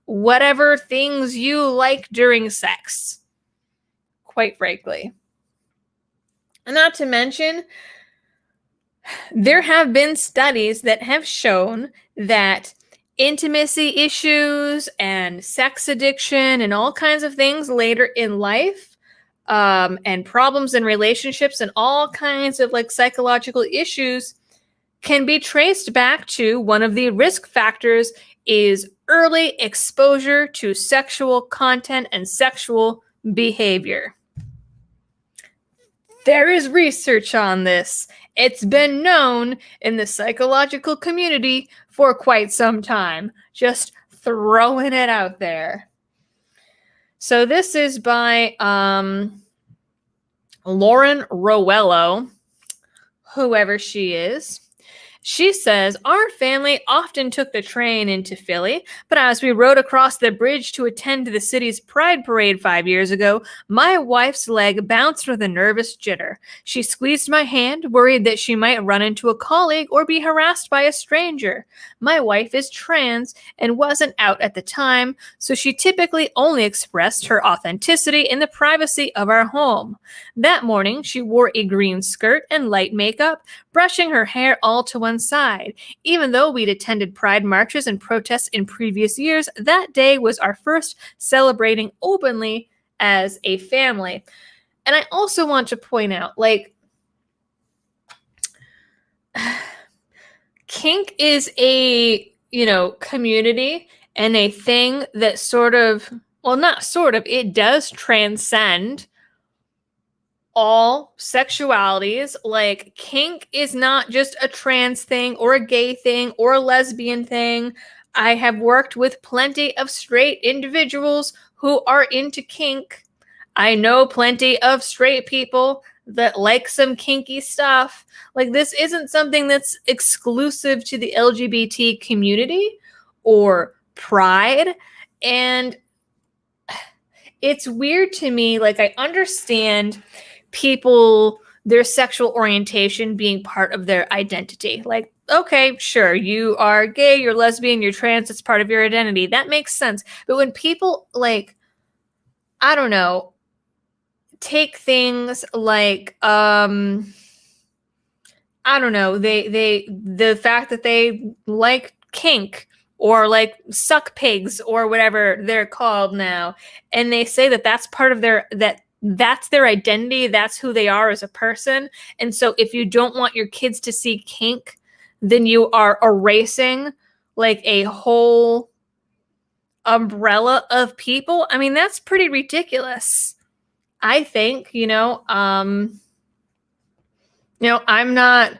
whatever things you like during sex, quite frankly. And not to mention, there have been studies that have shown that intimacy issues and sex addiction and all kinds of things later in life, and problems in relationships and all kinds of like psychological issues can be traced back to one of the risk factors is early exposure to sexual content and sexual behavior. There is research on this. It's been known in the psychological community for quite some time. Just throwing it out there. So this is by Lauren Rowello, whoever she is. She says, our family often took the train into Philly, but as we rode across the bridge to attend the city's Pride Parade 5 years ago, my wife's leg bounced with a nervous jitter. She squeezed my hand, worried that she might run into a colleague or be harassed by a stranger. My wife is trans and wasn't out at the time, so she typically only expressed her authenticity in the privacy of our home. That morning, she wore a green skirt and light makeup, brushing her hair all to one side. Even though we'd attended pride marches and protests in previous years, that day was our first celebrating openly as a family. And I also want to point out, like, kink is a, community and a thing that it does transcend all sexualities. Like, kink is not just a trans thing or a gay thing or a lesbian thing. I have worked with plenty of straight individuals who are into kink. I know plenty of straight people that like some kinky stuff. Like, this isn't something that's exclusive to the LGBT community or pride. And it's weird to me. Like, I understand people, their sexual orientation being part of their identity. Like, okay, sure, you are gay, you're lesbian, you're trans, it's part of your identity. That makes sense. But when people, like, I don't know, take things like, I don't know, the fact that they like kink or like suck pigs or whatever they're called now, and they say that that's part of that's their identity, that's who they are as a person. And so if you don't want your kids to see kink, then you are erasing like a whole umbrella of people. I mean, that's pretty ridiculous. I think, I'm not,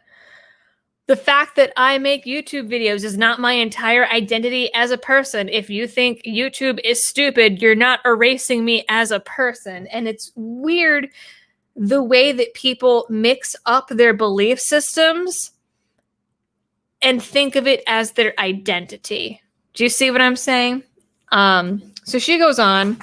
the fact that I make YouTube videos is not my entire identity as a person. If you think YouTube is stupid, you're not erasing me as a person. And it's weird the way that people mix up their belief systems and think of it as their identity. Do you see what I'm saying? So she goes on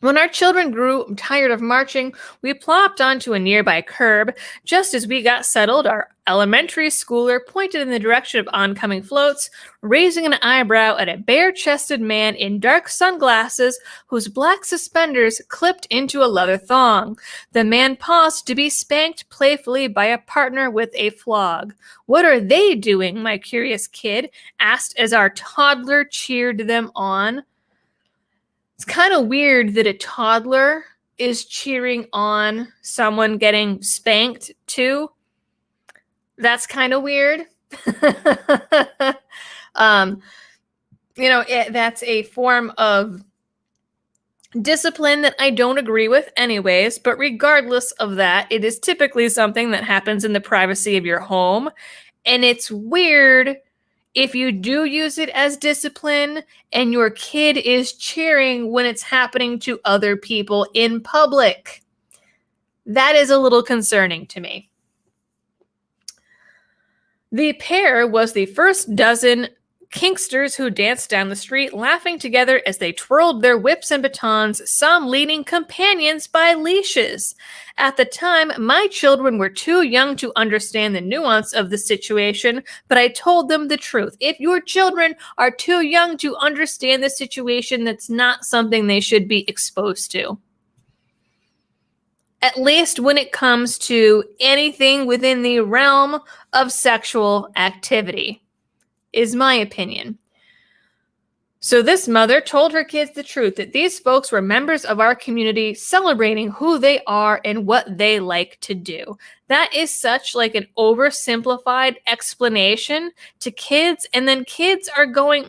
When our children grew tired of marching, we plopped onto a nearby curb. Just as we got settled, our elementary schooler pointed in the direction of oncoming floats, raising an eyebrow at a bare-chested man in dark sunglasses whose black suspenders clipped into a leather thong. The man paused to be spanked playfully by a partner with a flog. "What are they doing?" my curious kid asked as our toddler cheered them on. It's kind of weird that a toddler is cheering on someone getting spanked too. That's kind of weird. That's a form of discipline that I don't agree with anyways, but regardless of that, it is typically something that happens in the privacy of your home. And it's weird if you do use it as discipline and your kid is cheering when it's happening to other people in public. That is a little concerning to me. The pair was the first dozen kinksters who danced down the street, laughing together as they twirled their whips and batons, some leading companions by leashes. At the time, my children were too young to understand the nuance of the situation, but I told them the truth. If your children are too young to understand the situation, that's not something they should be exposed to. At least when it comes to anything within the realm of sexual activity, is my opinion. So this mother told her kids the truth, that these folks were members of our community celebrating who they are and what they like to do. That is such like an oversimplified explanation to kids. And then kids are going,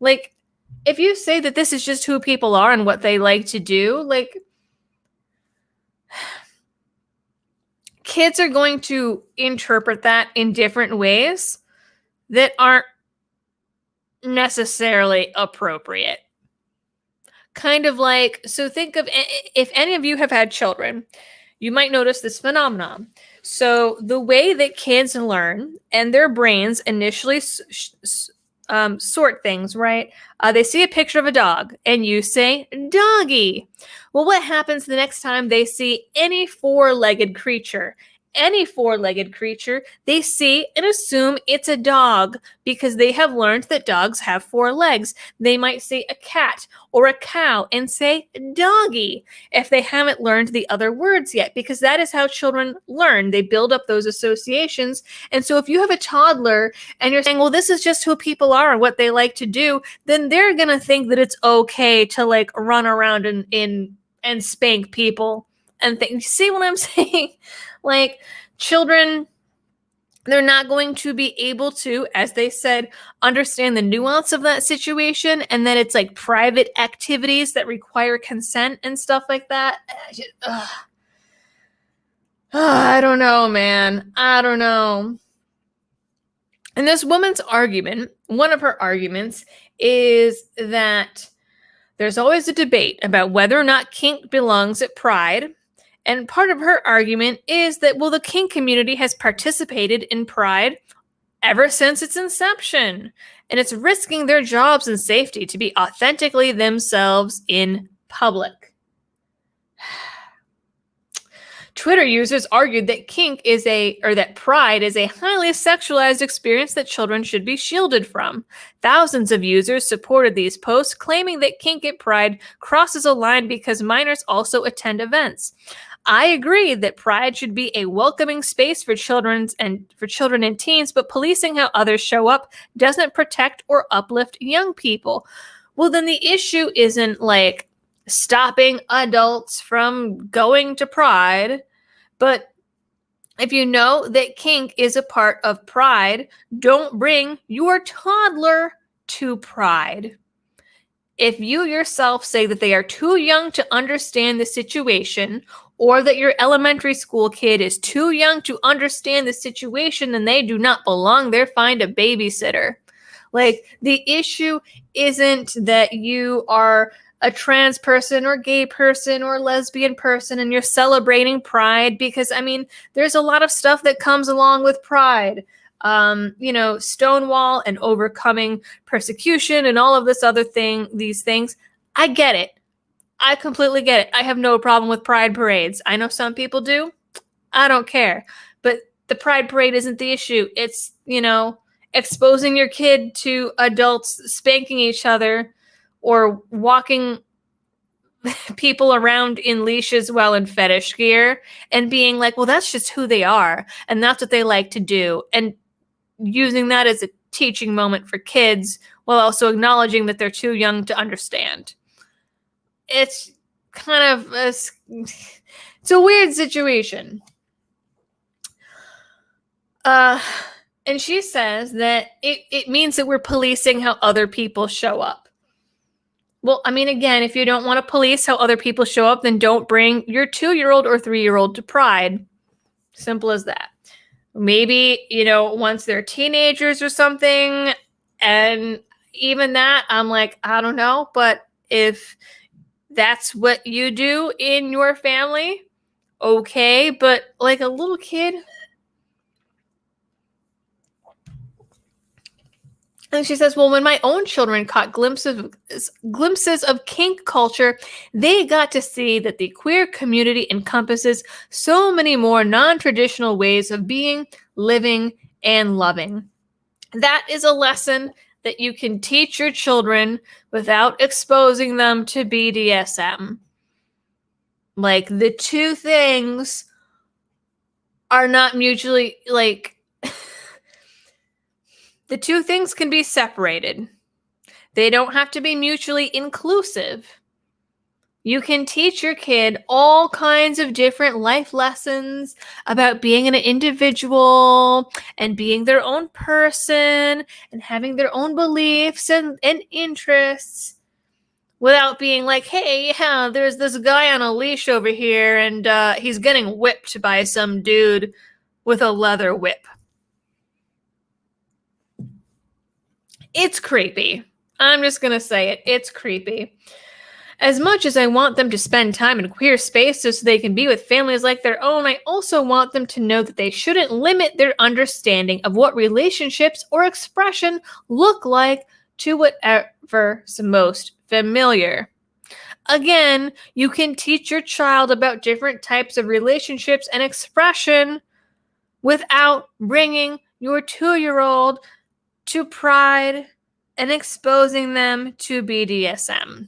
like, if you say that this is just who people are and what they like to do, like, kids are going to interpret that in different ways that aren't necessarily appropriate. Kind of like, so think of, if any of you have had children, you might notice this phenomenon. So the way that kids learn and their brains initially sort things, right? They see a picture of a dog and you say, doggy. Well, what happens the next time they see any four-legged creature? They see and assume it's a dog because they have learned that dogs have four legs. They might see a cat or a cow and say doggy if they haven't learned the other words yet, because that is how children learn. They build up those associations. And so if you have a toddler and you're saying, well, this is just who people are and what they like to do, then they're going to think that it's okay to like run around and spank people and think, see what I'm saying? Like, children, they're not going to be able to, as they said, understand the nuance of that situation, and that it's like private activities that require consent and stuff like that. I don't know, man. I don't know. And this woman's argument, one of her arguments, is that there's always a debate about whether or not kink belongs at Pride. And part of her argument is that, well, the kink community has participated in Pride ever since its inception, and it's risking their jobs and safety to be authentically themselves in public. Twitter users argued that that Pride is a highly sexualized experience that children should be shielded from. Thousands of users supported these posts, claiming that kink at Pride crosses a line because minors also attend events. I agree that Pride should be a welcoming space for children and teens, but policing how others show up doesn't protect or uplift young people. Well, then the issue isn't like stopping adults from going to Pride, but if you know that kink is a part of Pride, don't bring your toddler to Pride. If you yourself say that they are too young to understand the situation, or that your elementary school kid is too young to understand the situation and they do not belong there, find a babysitter. Like, the issue isn't that you are a trans person or gay person or lesbian person and you're celebrating Pride, because, I mean, there's a lot of stuff that comes along with Pride. Stonewall and overcoming persecution and all of these things. I get it. I completely get it. I have no problem with pride parades. I know some people do. I don't care. But the pride parade isn't the issue. It's, exposing your kid to adults spanking each other or walking people around in leashes while in fetish gear and being like, well, that's just who they are. And that's what they like to do. And using that as a teaching moment for kids while also acknowledging that they're too young to understand. It's kind of it's a weird situation. And she says that it means that we're policing how other people show up. Well, I mean, again, if you don't want to police how other people show up, then don't bring your 2-year-old or 3-year-old to Pride. Simple as that. Maybe, once they're teenagers or something. And even that, I'm like, I don't know. But if that's what you do in your family, okay. But like a little kid. And she says, well, when my own children caught glimpses of kink culture, they got to see that the queer community encompasses so many more non-traditional ways of being, living, and loving. That is a lesson that you can teach your children without exposing them to BDSM. Like, the two things are not mutually, the two things can be separated. They don't have to be mutually inclusive. You can teach your kid all kinds of different life lessons about being an individual and being their own person and having their own beliefs and interests without being like, hey, yeah, there's this guy on a leash over here and he's getting whipped by some dude with a leather whip. It's creepy. I'm just going to say it. It's creepy. As much as I want them to spend time in queer spaces so they can be with families like their own, I also want them to know that they shouldn't limit their understanding of what relationships or expression look like to whatever's most familiar. Again, you can teach your child about different types of relationships and expression without bringing your 2-year-old to Pride and exposing them to BDSM.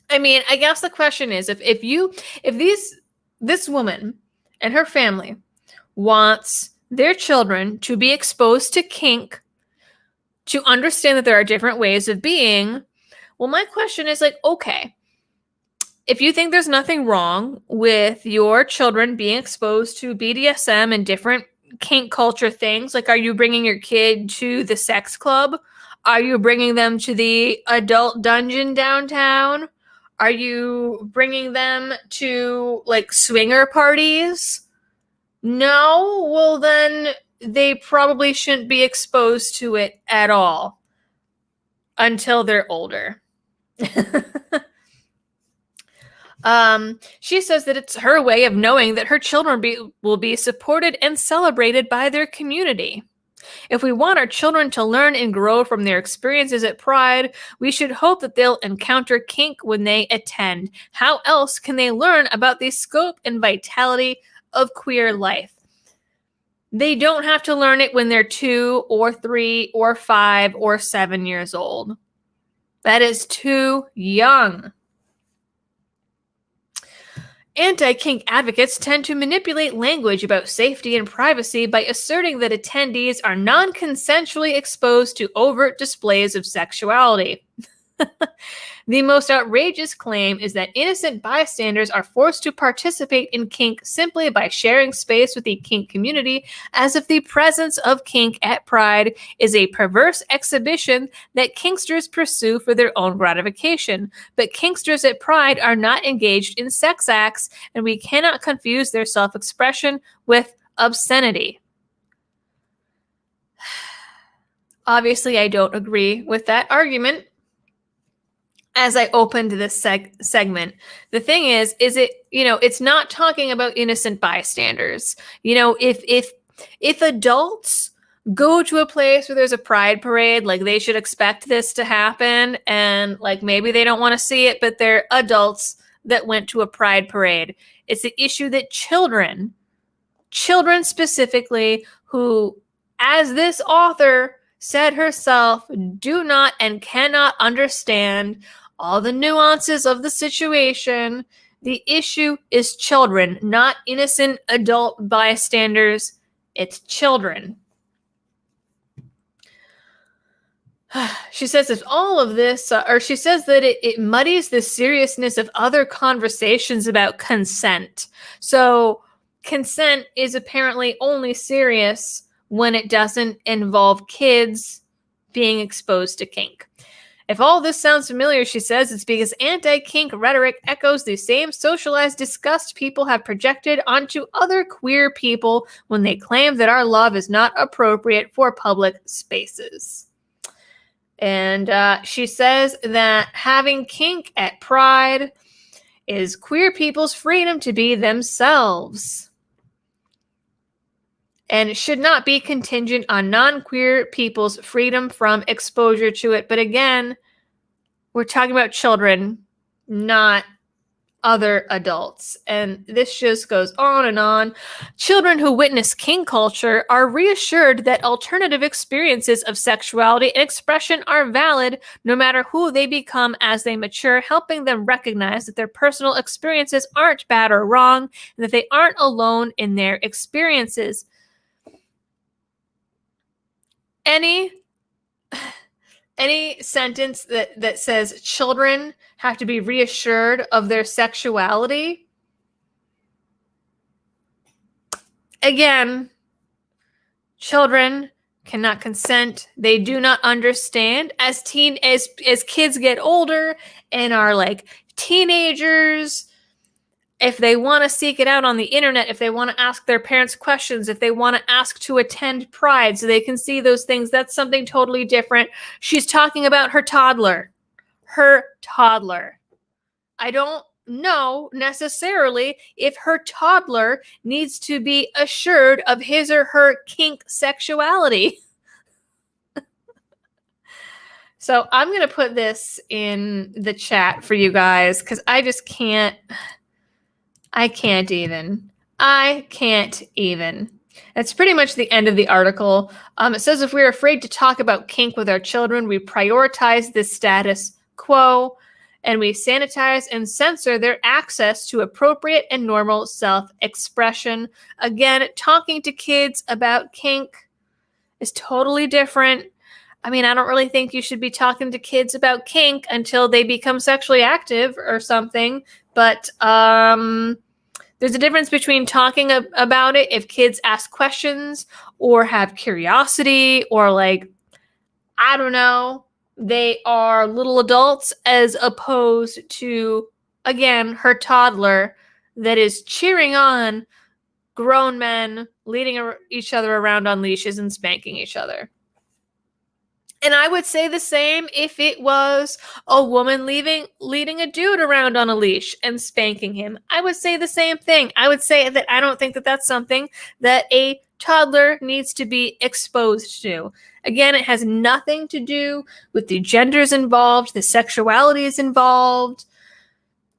I mean, I guess the question is, if this woman and her family wants their children to be exposed to kink, to understand that there are different ways of being, well, my question is like, okay, if you think there's nothing wrong with your children being exposed to BDSM and different kink culture things, like, are you bringing your kid to the sex club? Are you bringing them to the adult dungeon downtown? Are you bringing them to, like, swinger parties? No? Well, then they probably shouldn't be exposed to it at all until they're older. She says that it's her way of knowing that her children will be supported and celebrated by their community. If we want our children to learn and grow from their experiences at Pride, we should hope that they'll encounter kink when they attend. How else can they learn about the scope and vitality of queer life? They don't have to learn it when they're 2 or 3 or 5 or 7 years old. That is too young. Anti-kink advocates tend to manipulate language about safety and privacy by asserting that attendees are non-consensually exposed to overt displays of sexuality. The most outrageous claim is that innocent bystanders are forced to participate in kink simply by sharing space with the kink community, as if the presence of kink at Pride is a perverse exhibition that kinksters pursue for their own gratification. But kinksters at Pride are not engaged in sex acts, and we cannot confuse their self-expression with obscenity. Obviously, I don't agree with that argument. As I opened this segment, the thing is it, it's not talking about innocent bystanders. If adults go to a place where there's a pride parade, like they should expect this to happen, and like maybe they don't want to see it, but they're adults that went to a pride parade. It's the issue that children specifically, who, as this author said herself, do not and cannot understand all the nuances of the situation. The issue is children, not innocent adult bystanders. It's children. She says if all of this, or she says that it muddies the seriousness of other conversations about consent. So consent is apparently only serious when it doesn't involve kids being exposed to kink. If all this sounds familiar, she says, it's because anti-kink rhetoric echoes the same socialized disgust people have projected onto other queer people when they claim that our love is not appropriate for public spaces. And she says that having kink at Pride is queer people's freedom to be themselves, and it should not be contingent on non-queer people's freedom from exposure to it. But again, we're talking about children, not other adults. And this just goes on and on. Children who witness kink culture are reassured that alternative experiences of sexuality and expression are valid no matter who they become as they mature, helping them recognize that their personal experiences aren't bad or wrong, and that they aren't alone in their experiences. Any sentence that says children have to be reassured of their sexuality, again, children cannot consent. They do not understand. As kids get older and are like teenagers, if they want to seek it out on the internet, if they want to ask their parents questions, if they want to ask to attend Pride so they can see those things, that's something totally different. She's talking about her toddler. I don't know necessarily if her toddler needs to be assured of his or her kink sexuality. So I'm going to put this in the chat for you guys because I just can't. I can't even. That's pretty much the end of the article. It says if we're afraid to talk about kink with our children, we prioritize the status quo, and we sanitize and censor their access to appropriate and normal self-expression. Again, talking to kids about kink is totally different. I mean, I don't really think you should be talking to kids about kink until they become sexually active or something, but there's a difference between talking about it if kids ask questions or have curiosity or like, I don't know, they are little adults, as opposed to, again, her toddler that is cheering on grown men leading each other around on leashes and spanking each other. And I would say the same if it was a woman leading a dude around on a leash and spanking him. I would say the same thing. I would say that I don't think that that's something that a toddler needs to be exposed to. Again, it has nothing to do with the genders involved, the sexualities involved,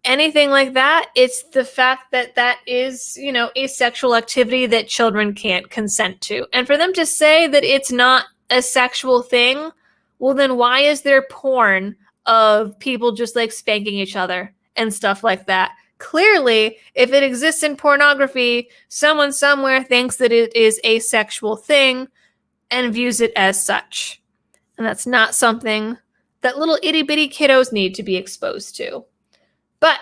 anything like that. It's the fact that that is, a sexual activity that children can't consent to. And for them to say that it's not a sexual thing, well, then why is there porn of people just like spanking each other and stuff like that? Clearly, if it exists in pornography, someone somewhere thinks that it is a sexual thing and views it as such. And that's not something that little itty bitty kiddos need to be exposed to. But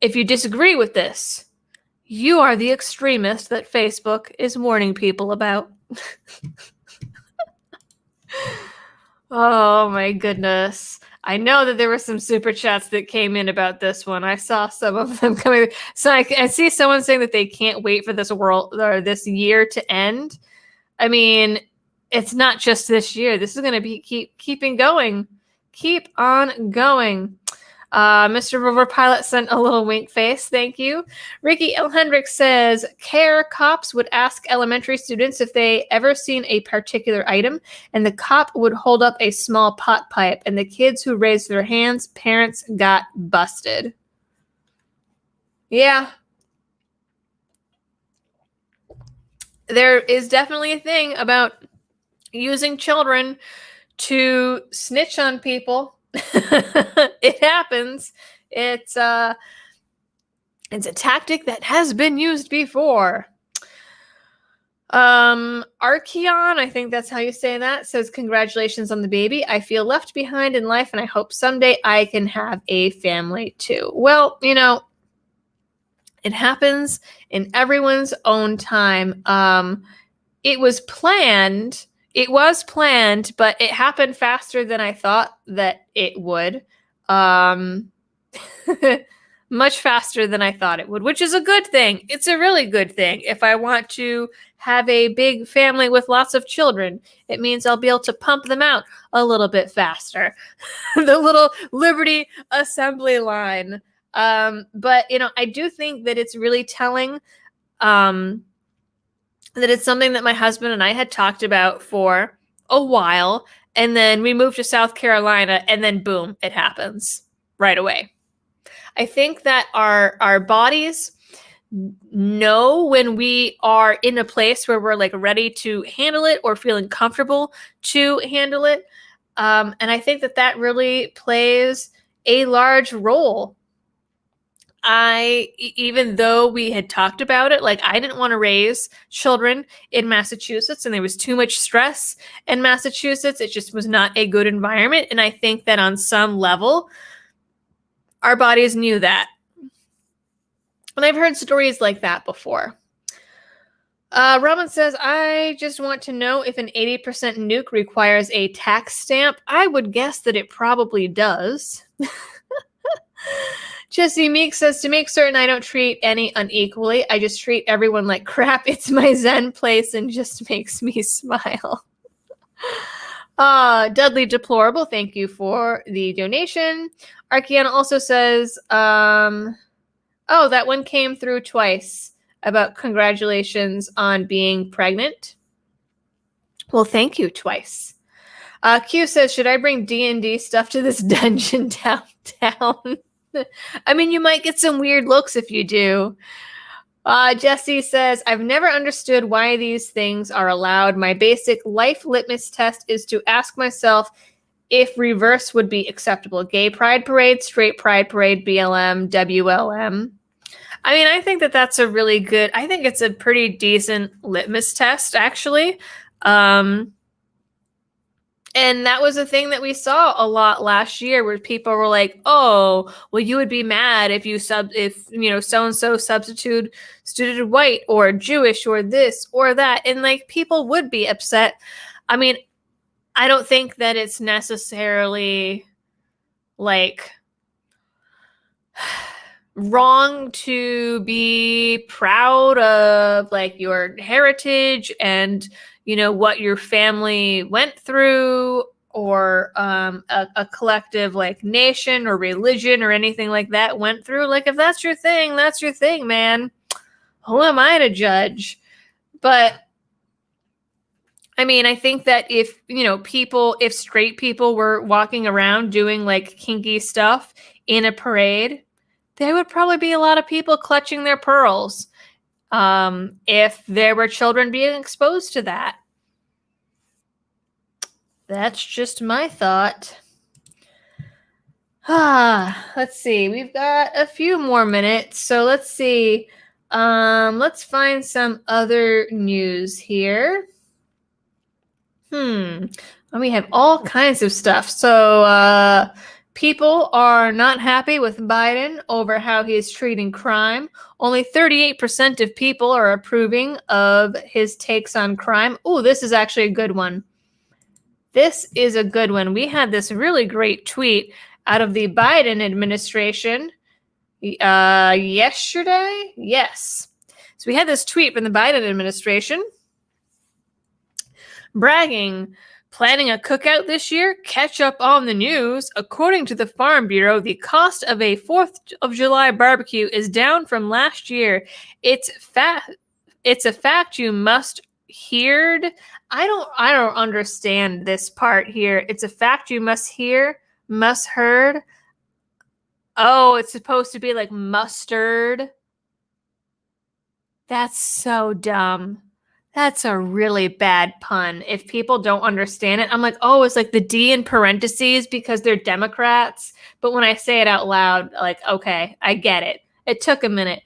if you disagree with this, you are the extremist that Facebook is warning people about. Oh my goodness. I know that there were some super chats that came in about this one. I saw some of them coming. So I see someone saying that they can't wait for this this year to end. I mean, it's not just this year. This is going to be keep on going. Mr. Rover Pilot sent a little wink face. Thank you. Ricky L. Hendricks says, care cops would ask elementary students if they ever seen a particular item, and the cop would hold up a small pot pipe, and the kids who raised their hands, parents got busted. Yeah. There is definitely a thing about using children to snitch on people. It happens. It's a tactic that has been used before. Archeon, I think that's how you say that, says, congratulations on the baby. I feel left behind in life, and I hope someday I can have a family too. Well, it happens in everyone's own time. It was planned, but it happened faster than I thought that it would. Much faster than I thought it would, which is a good thing. It's a really good thing. If I want to have a big family with lots of children, it means I'll be able to pump them out a little bit faster. The little Liberty assembly line. But, I do think that it's really telling that it's something that my husband and I had talked about for a while. And then we moved to South Carolina, and then boom, it happens right away. I think that our bodies know when we are in a place where we're like ready to handle it or feeling comfortable to handle it. And I think that really plays a large role. Even though we had talked about it, like I didn't want to raise children in Massachusetts, and there was too much stress in Massachusetts. It just was not a good environment. And I think that on some level, our bodies knew that. And I've heard stories like that before. Robin says, I just want to know if an 80% nuke requires a tax stamp. I would guess that it probably does. Jesse Meek says, to make certain I don't treat any unequally, I just treat everyone like crap. It's my Zen place and just makes me smile. Dudley Deplorable, thank you for the donation. Archeana also says, that one came through twice about congratulations on being pregnant. Well, thank you twice. Q says, should I bring D&D stuff to this dungeon downtown? I mean, you might get some weird looks if you do. Jesse says, I've never understood why these things are allowed. My basic life litmus test is to ask myself if reverse would be acceptable. Gay pride parade, straight pride parade, BLM, WLM. I mean, I think that's a really good, I think it's a pretty decent litmus test, actually. And that was a thing that we saw a lot last year, where people were like, "Oh, well, you would be mad if so-and-so substituted white or Jewish or this or that," and like people would be upset. I mean, I don't think that it's necessarily like wrong to be proud of like your heritage and what your family went through, or a collective like nation or religion or anything like that went through. Like, if that's your thing, man. Who am I to judge? But I mean, I think that if straight people were walking around doing like kinky stuff in a parade, there would probably be a lot of people clutching their pearls. If there were children being exposed to that. That's just my thought. Let's see. We've got a few more minutes. So let's see. Let's find some other news here. We have all kinds of stuff. So, people are not happy with Biden over how he is treating crime. Only 38% of people are approving of his takes on crime. Oh, this is actually a good one. This is a good one. We had this really great tweet out of the Biden administration yesterday. Yes. So we had this tweet from the Biden administration bragging Planning a cookout this year? Catch up on the news. According to the Farm Bureau, the cost of a 4th of July barbecue is down from last year. It's a fact you must heard. I don't understand this part here. It's a fact you must hear, must heard. Oh, it's supposed to be like mustard. That's so dumb. That's a really bad pun. If people don't understand it, I'm like, oh, it's like the D in parentheses because they're Democrats. But when I say it out loud, like, okay, I get it. It took a minute.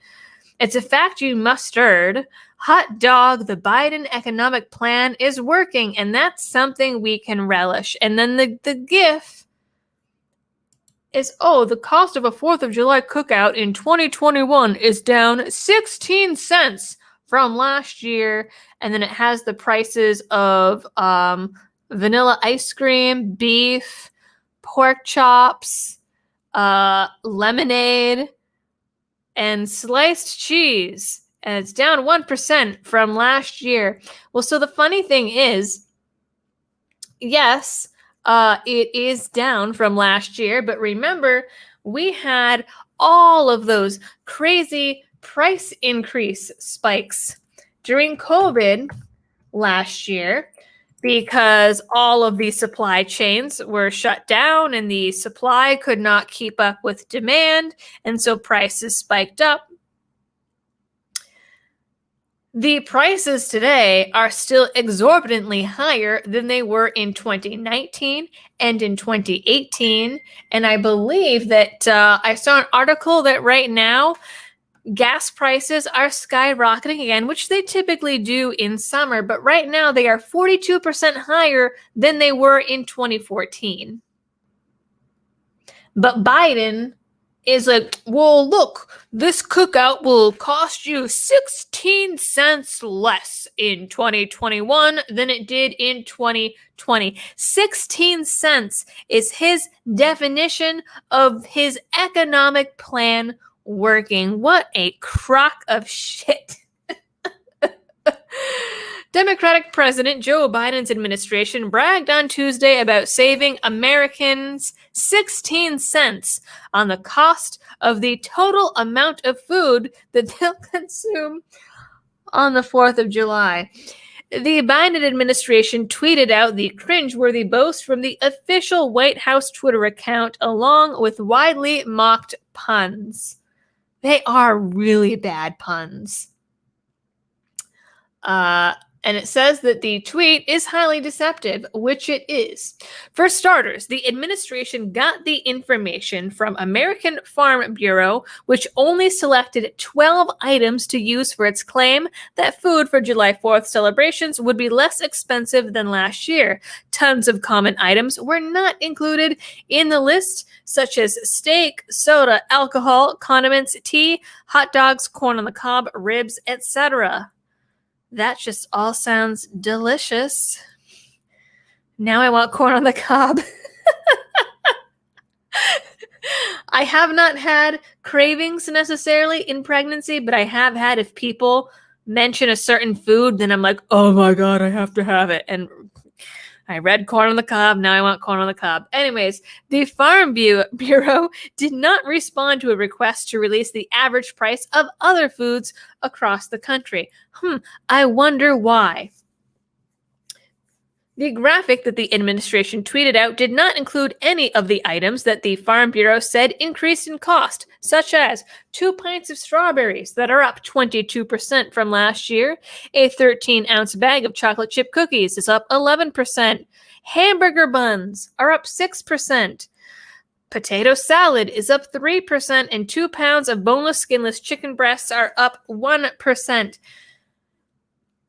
It's a fact you mustard. Hot dog, the Biden economic plan is working, and that's something we can relish. And then the GIF is, oh, the cost of a 4th of July cookout in 2021 is down 16 cents from last year. And then it has the prices of vanilla ice cream, beef, pork chops, lemonade, and sliced cheese. And it's down 1% from last year. Well, so the funny thing is, yes, it is down from last year. But remember, we had all of those crazy price increase spikes during COVID last year because all of the supply chains were shut down and the supply could not keep up with demand, and so prices spiked up. The prices today are still exorbitantly higher than they were in 2019 and in 2018, and I believe that I saw an article that right now gas prices are skyrocketing again, which they typically do in summer, but right now they are 42% higher than they were in 2014. But Biden is like, well, look, this cookout will cost you 16 cents less in 2021 than it did in 2020. 16 cents is his definition of his economic plan working. What a crock of shit. Democratic President Joe Biden's administration bragged on Tuesday about saving Americans 16 cents on the cost of the total amount of food that they'll consume on the 4th of July. The Biden administration tweeted out the cringeworthy boast from the official White House Twitter account, along with widely mocked puns. They are really bad puns. And it says that the tweet is highly deceptive, which it is. For starters, the administration got the information from American Farm Bureau, which only selected 12 items to use for its claim that food for July 4th celebrations would be less expensive than last year. Tons of common items were not included in the list, such as steak, soda, alcohol, condiments, tea, hot dogs, corn on the cob, ribs, etc. That just all sounds delicious. Now I want corn on the cob. I have not had cravings necessarily in pregnancy, but I have had, if people mention a certain food, then I'm like, oh my God, I have to have it. And I read corn on the cob. Now I want corn on the cob. Anyways, the Farm Bureau did not respond to a request to release the average price of other foods across the country. I wonder why. The graphic that the administration tweeted out did not include any of the items that the Farm Bureau said increased in cost, such as 2 pints of strawberries that are up 22% from last year, a 13-ounce bag of chocolate chip cookies is up 11%, hamburger buns are up 6%, potato salad is up 3%, and 2 pounds of boneless, skinless chicken breasts are up 1%.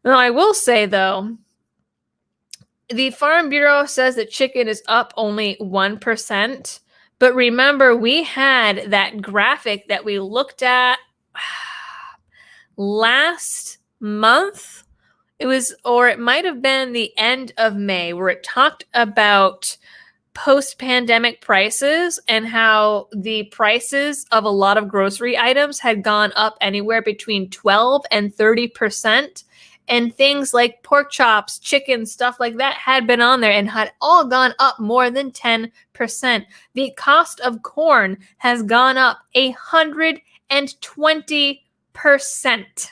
Now, I will say, though, the Farm Bureau says that chicken is up only 1%. But remember, we had that graphic that we looked at last month. It might have been the end of May, where it talked about post-pandemic prices and how the prices of a lot of grocery items had gone up anywhere between 12 and 30%. and things like pork chops, chicken, stuff like that had been on there and had all gone up more than 10%. The cost of corn has gone up 120%.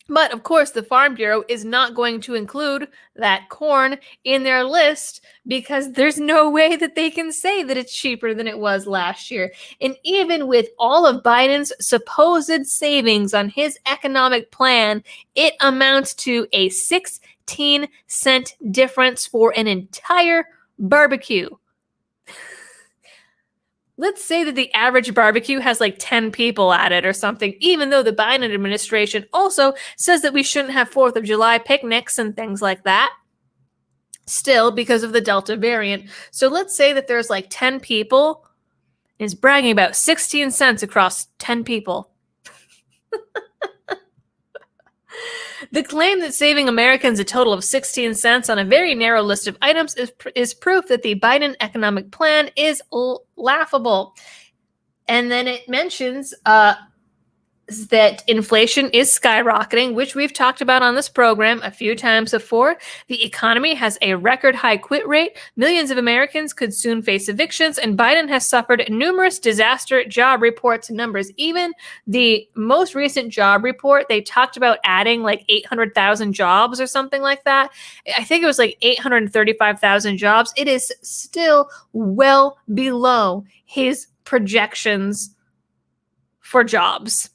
But of course, the Farm Bureau is not going to include that corn in their list because there's no way that they can say that it's cheaper than it was last year. And even with all of Biden's supposed savings on his economic plan, it amounts to a 16-cent difference for an entire barbecue. Let's say that the average barbecue has like 10 people at it or something, even though the Biden administration also says that we shouldn't have 4th of July picnics and things like that. Still, because of the Delta variant. So let's say that there's like 10 people, and it's bragging about 16 cents across 10 people. The claim that saving Americans a total of 16 cents on a very narrow list of items is proof that the Biden economic plan is laughable. And then it mentions that inflation is skyrocketing, which we've talked about on this program a few times before. The economy has a record high quit rate. Millions of Americans could soon face evictions, and Biden has suffered numerous disaster job reports and numbers. Even the most recent job report, they talked about adding like 800,000 jobs or something like that. I think it was like 835,000 jobs. It is still well below his projections for jobs.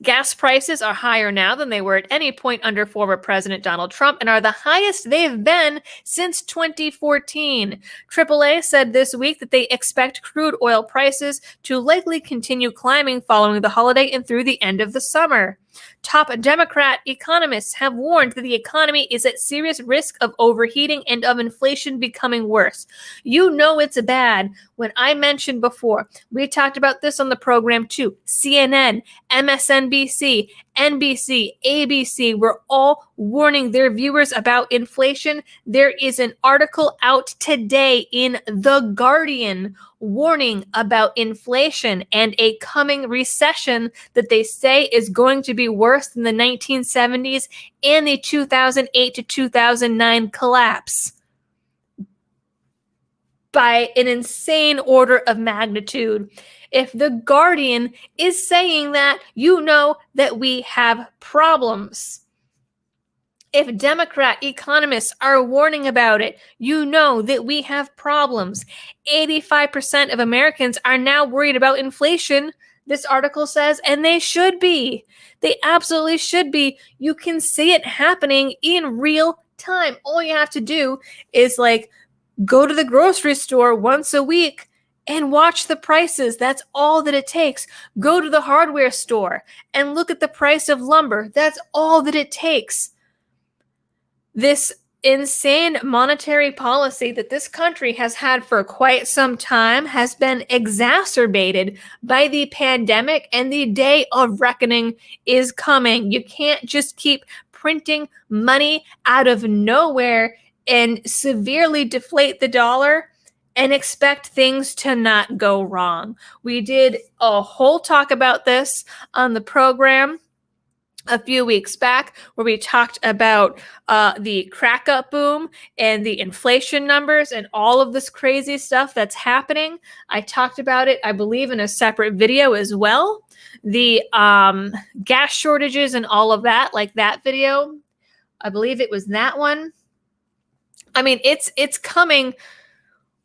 Gas prices are higher now than they were at any point under former President Donald Trump and are the highest they've been since 2014. AAA said this week that they expect crude oil prices to likely continue climbing following the holiday and through the end of the summer. Top Democrat economists have warned that the economy is at serious risk of overheating and of inflation becoming worse. You know it's bad. When I mentioned before, we talked about this on the program too. CNN, MSNBC, NBC, ABC were all warning their viewers about inflation. There is an article out today in The Guardian warning about inflation and a coming recession that they say is going to be worse than the 1970s and the 2008 to 2009 collapse by an insane order of magnitude. If The Guardian is saying that, you know that we have problems. If Democrat economists are warning about it, you know that we have problems. 85% of Americans are now worried about inflation, this article says, and they should be. They absolutely should be. You can see it happening in real time. All you have to do is like go to the grocery store once a week and watch the prices. That's all that it takes. Go to the hardware store and look at the price of lumber. That's all that it takes. This insane monetary policy that this country has had for quite some time has been exacerbated by the pandemic, and the day of reckoning is coming. You can't just keep printing money out of nowhere and severely deflate the dollar and expect things to not go wrong. We did a whole talk about this on the program a few weeks back where we talked about the crack up boom and the inflation numbers and all of this crazy stuff that's happening. I talked about it, I believe, in a separate video as well. The gas shortages and all of that, like that video, I believe it was that one. I mean, it's coming.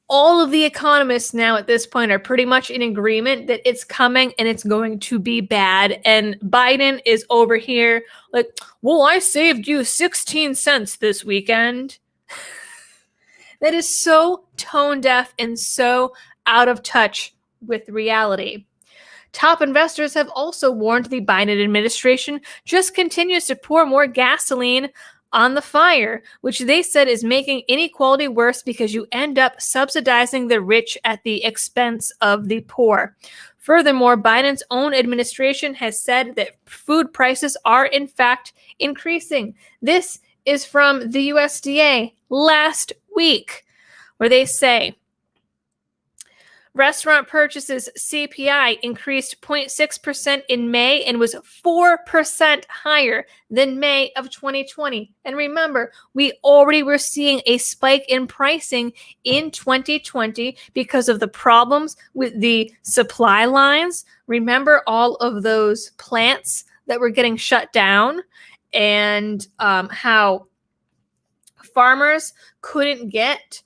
All of the economists now at this point are pretty much in agreement that it's coming and it's going to be bad. And Biden is over here like, well, I saved you 16 cents this weekend. That is so tone deaf and so out of touch with reality. Top investors have also warned the Biden administration just continues to pour more gasoline on the fire, which they said is making inequality worse because you end up subsidizing the rich at the expense of the poor. Furthermore, Biden's own administration has said that food prices are in fact increasing. This is from the USDA last week, where they say Restaurant purchases CPI increased 0.6% in May and was 4% higher than May of 2020. And remember, we already were seeing a spike in pricing in 2020 because of the problems with the supply lines. Remember all of those plants that were getting shut down and how farmers couldn't get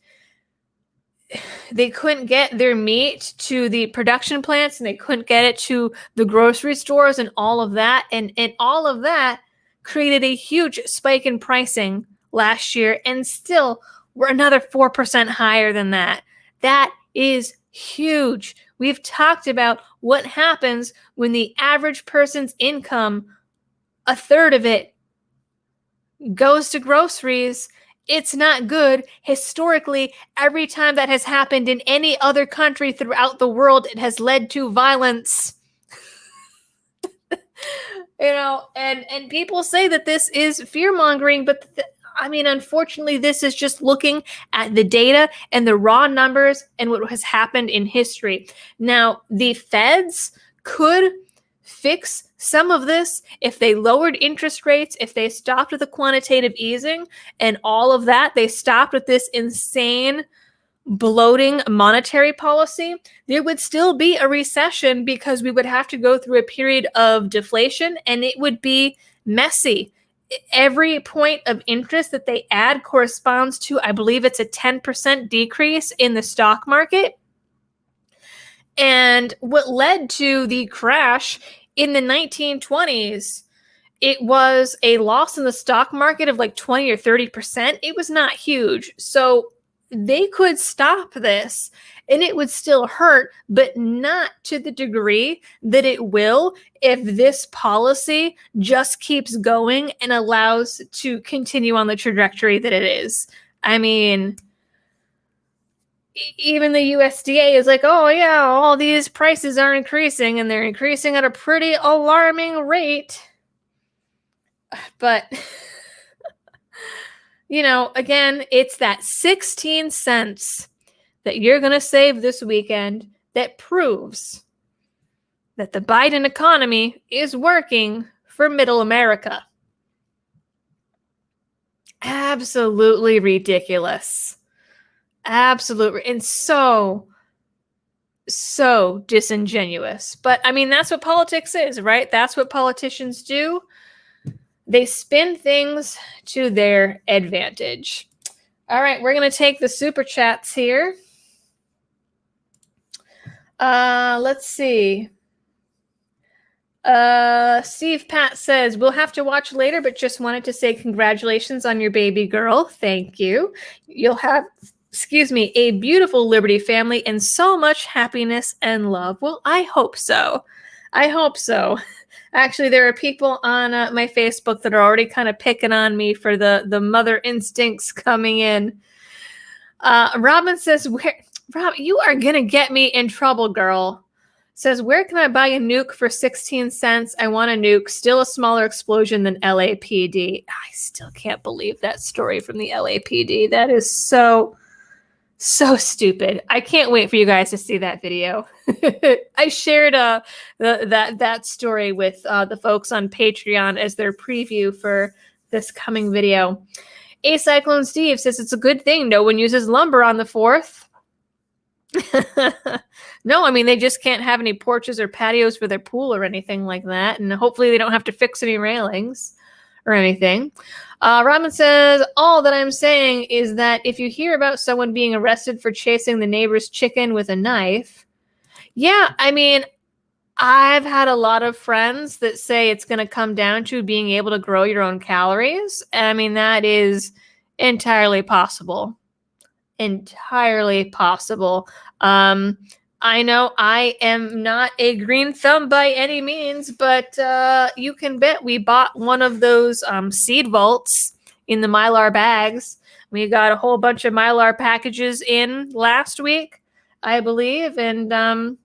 their meat to the production plants, and they couldn't get it to the grocery stores, and all of that. And all of that created a huge spike in pricing last year, and still we're another 4% higher than that. That is huge. We've talked about what happens when the average person's income, a third of it, goes to groceries. It's not good. Historically, every time that has happened in any other country throughout the world, it has led to violence. And people say that this is fear-mongering, but unfortunately, this is just looking at the data and the raw numbers and what has happened in history. Now, the feds could fix some of this if they lowered interest rates, if they stopped with the quantitative easing and all of that. They stopped with this insane bloating monetary policy. There would still be a recession because we would have to go through a period of deflation, and it would be messy. Every point of interest that they add corresponds to, I believe it's a 10% decrease in the stock market. And what led to the crash in the 1920s, it was a loss in the stock market of like 20 or 30%. It was not huge. So they could stop this and it would still hurt, but not to the degree that it will if this policy just keeps going and allows to continue on the trajectory that it is. I mean, even the USDA is like, oh yeah, all these prices are increasing, and they're increasing at a pretty alarming rate. But, again, it's that 16 cents that you're going to save this weekend that proves that the Biden economy is working for middle America. Absolutely ridiculous. Absolutely. And so disingenuous. But that's what politics is, right? That's what politicians do. They spin things to their advantage. All right, we're going to take the super chats here. Let's see. Steve Pat says, we'll have to watch later, but just wanted to say congratulations on your baby girl. Thank you. You'll have a beautiful Liberty family and so much happiness and love. Well, I hope so. Actually, there are people on my Facebook that are already kind of picking on me for the mother instincts coming in. Robin says, Rob, you are going to get me in trouble, girl. Says, where can I buy a nuke for 16 cents? I want a nuke. Still a smaller explosion than LAPD. I still can't believe that story from the LAPD. That is so stupid. I can't wait for you guys to see that video. I shared that story with the folks on Patreon as their preview for this coming video. A Cyclone Steve says it's a good thing no one uses lumber on the 4th. No, they just can't have any porches or patios for their pool or anything like that. And hopefully they don't have to fix any railings or anything. Robin says, all that I'm saying is that if you hear about someone being arrested for chasing the neighbor's chicken with a knife, yeah, I've had a lot of friends that say it's going to come down to being able to grow your own calories. That is entirely possible. Entirely possible. I know I am not a green thumb by any means, but you can bet we bought one of those seed vaults in the Mylar bags. We got a whole bunch of Mylar packages in last week, I believe. And,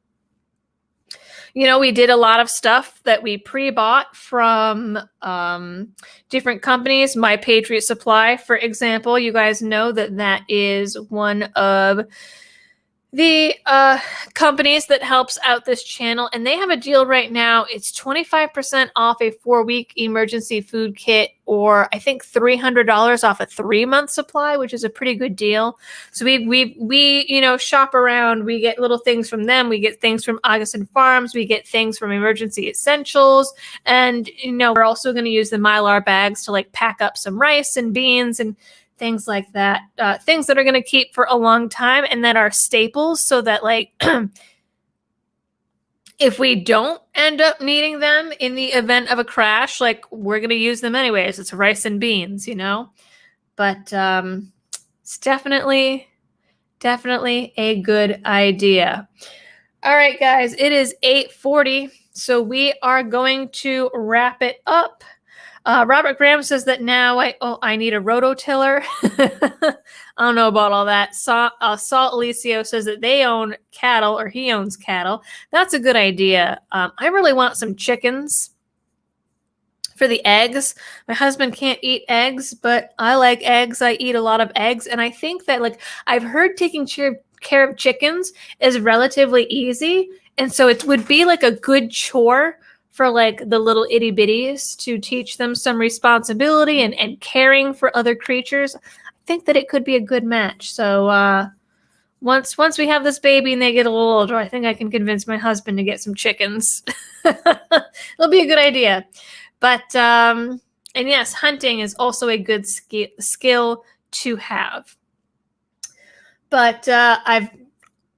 we did a lot of stuff that we pre-bought from different companies. My Patriot Supply, for example, you guys know that is one of the companies that helps out this channel, and they have a deal right now. It's 25% off a 4-week emergency food kit, or I think $300 off a 3-month supply, which is a pretty good deal. So we shop around. We get little things from them. We get things from Augustin Farms. We get things from Emergency Essentials, and we're also going to use the Mylar bags to like pack up some rice and beans and things like that, things that are going to keep for a long time and that are staples, so that like if we don't end up needing them in the event of a crash, like we're going to use them anyways. It's rice and beans, but it's definitely a good idea. All right, guys, it is 8:40, so we are going to wrap it up. Robert Graham says that now I need a rototiller. I don't know about all that. Salt Alicio says that they own cattle, or he owns cattle. That's a good idea. I really want some chickens for the eggs. My husband can't eat eggs, but I like eggs. I eat a lot of eggs, and I think that like I've heard taking care of chickens is relatively easy, and so it would be like a good chore for like the little itty bitties to teach them some responsibility and caring for other creatures. I think that it could be a good match. So once we have this baby and they get a little older, I think I can convince my husband to get some chickens. It'll be a good idea. But and yes, hunting is also a good skill to have. But I've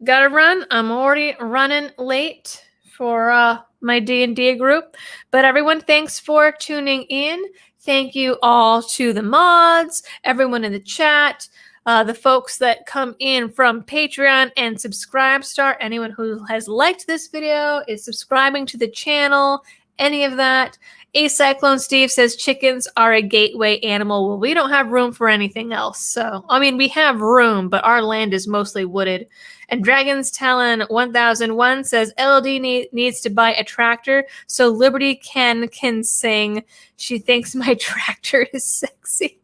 got to run. I'm already running late for my D&D group. But everyone, thanks for tuning in. Thank you all to the mods, everyone in the chat, the folks that come in from Patreon and Subscribestar. Anyone who has liked this video, is subscribing to the channel, any of that. Acyclone Steve says chickens are a gateway animal. Well, we don't have room for anything else. So, I mean, we have room, but our land is mostly wooded. And Dragon's Talon 1001 says LLD needs to buy a tractor so Liberty can sing. She thinks my tractor is sexy.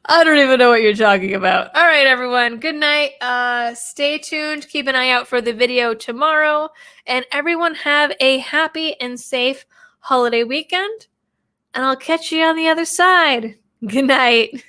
I don't even know what you're talking about. All right, everyone. Good night. Stay tuned. Keep an eye out for the video tomorrow. And everyone have a happy and safe holiday weekend. And I'll catch you on the other side. Good night.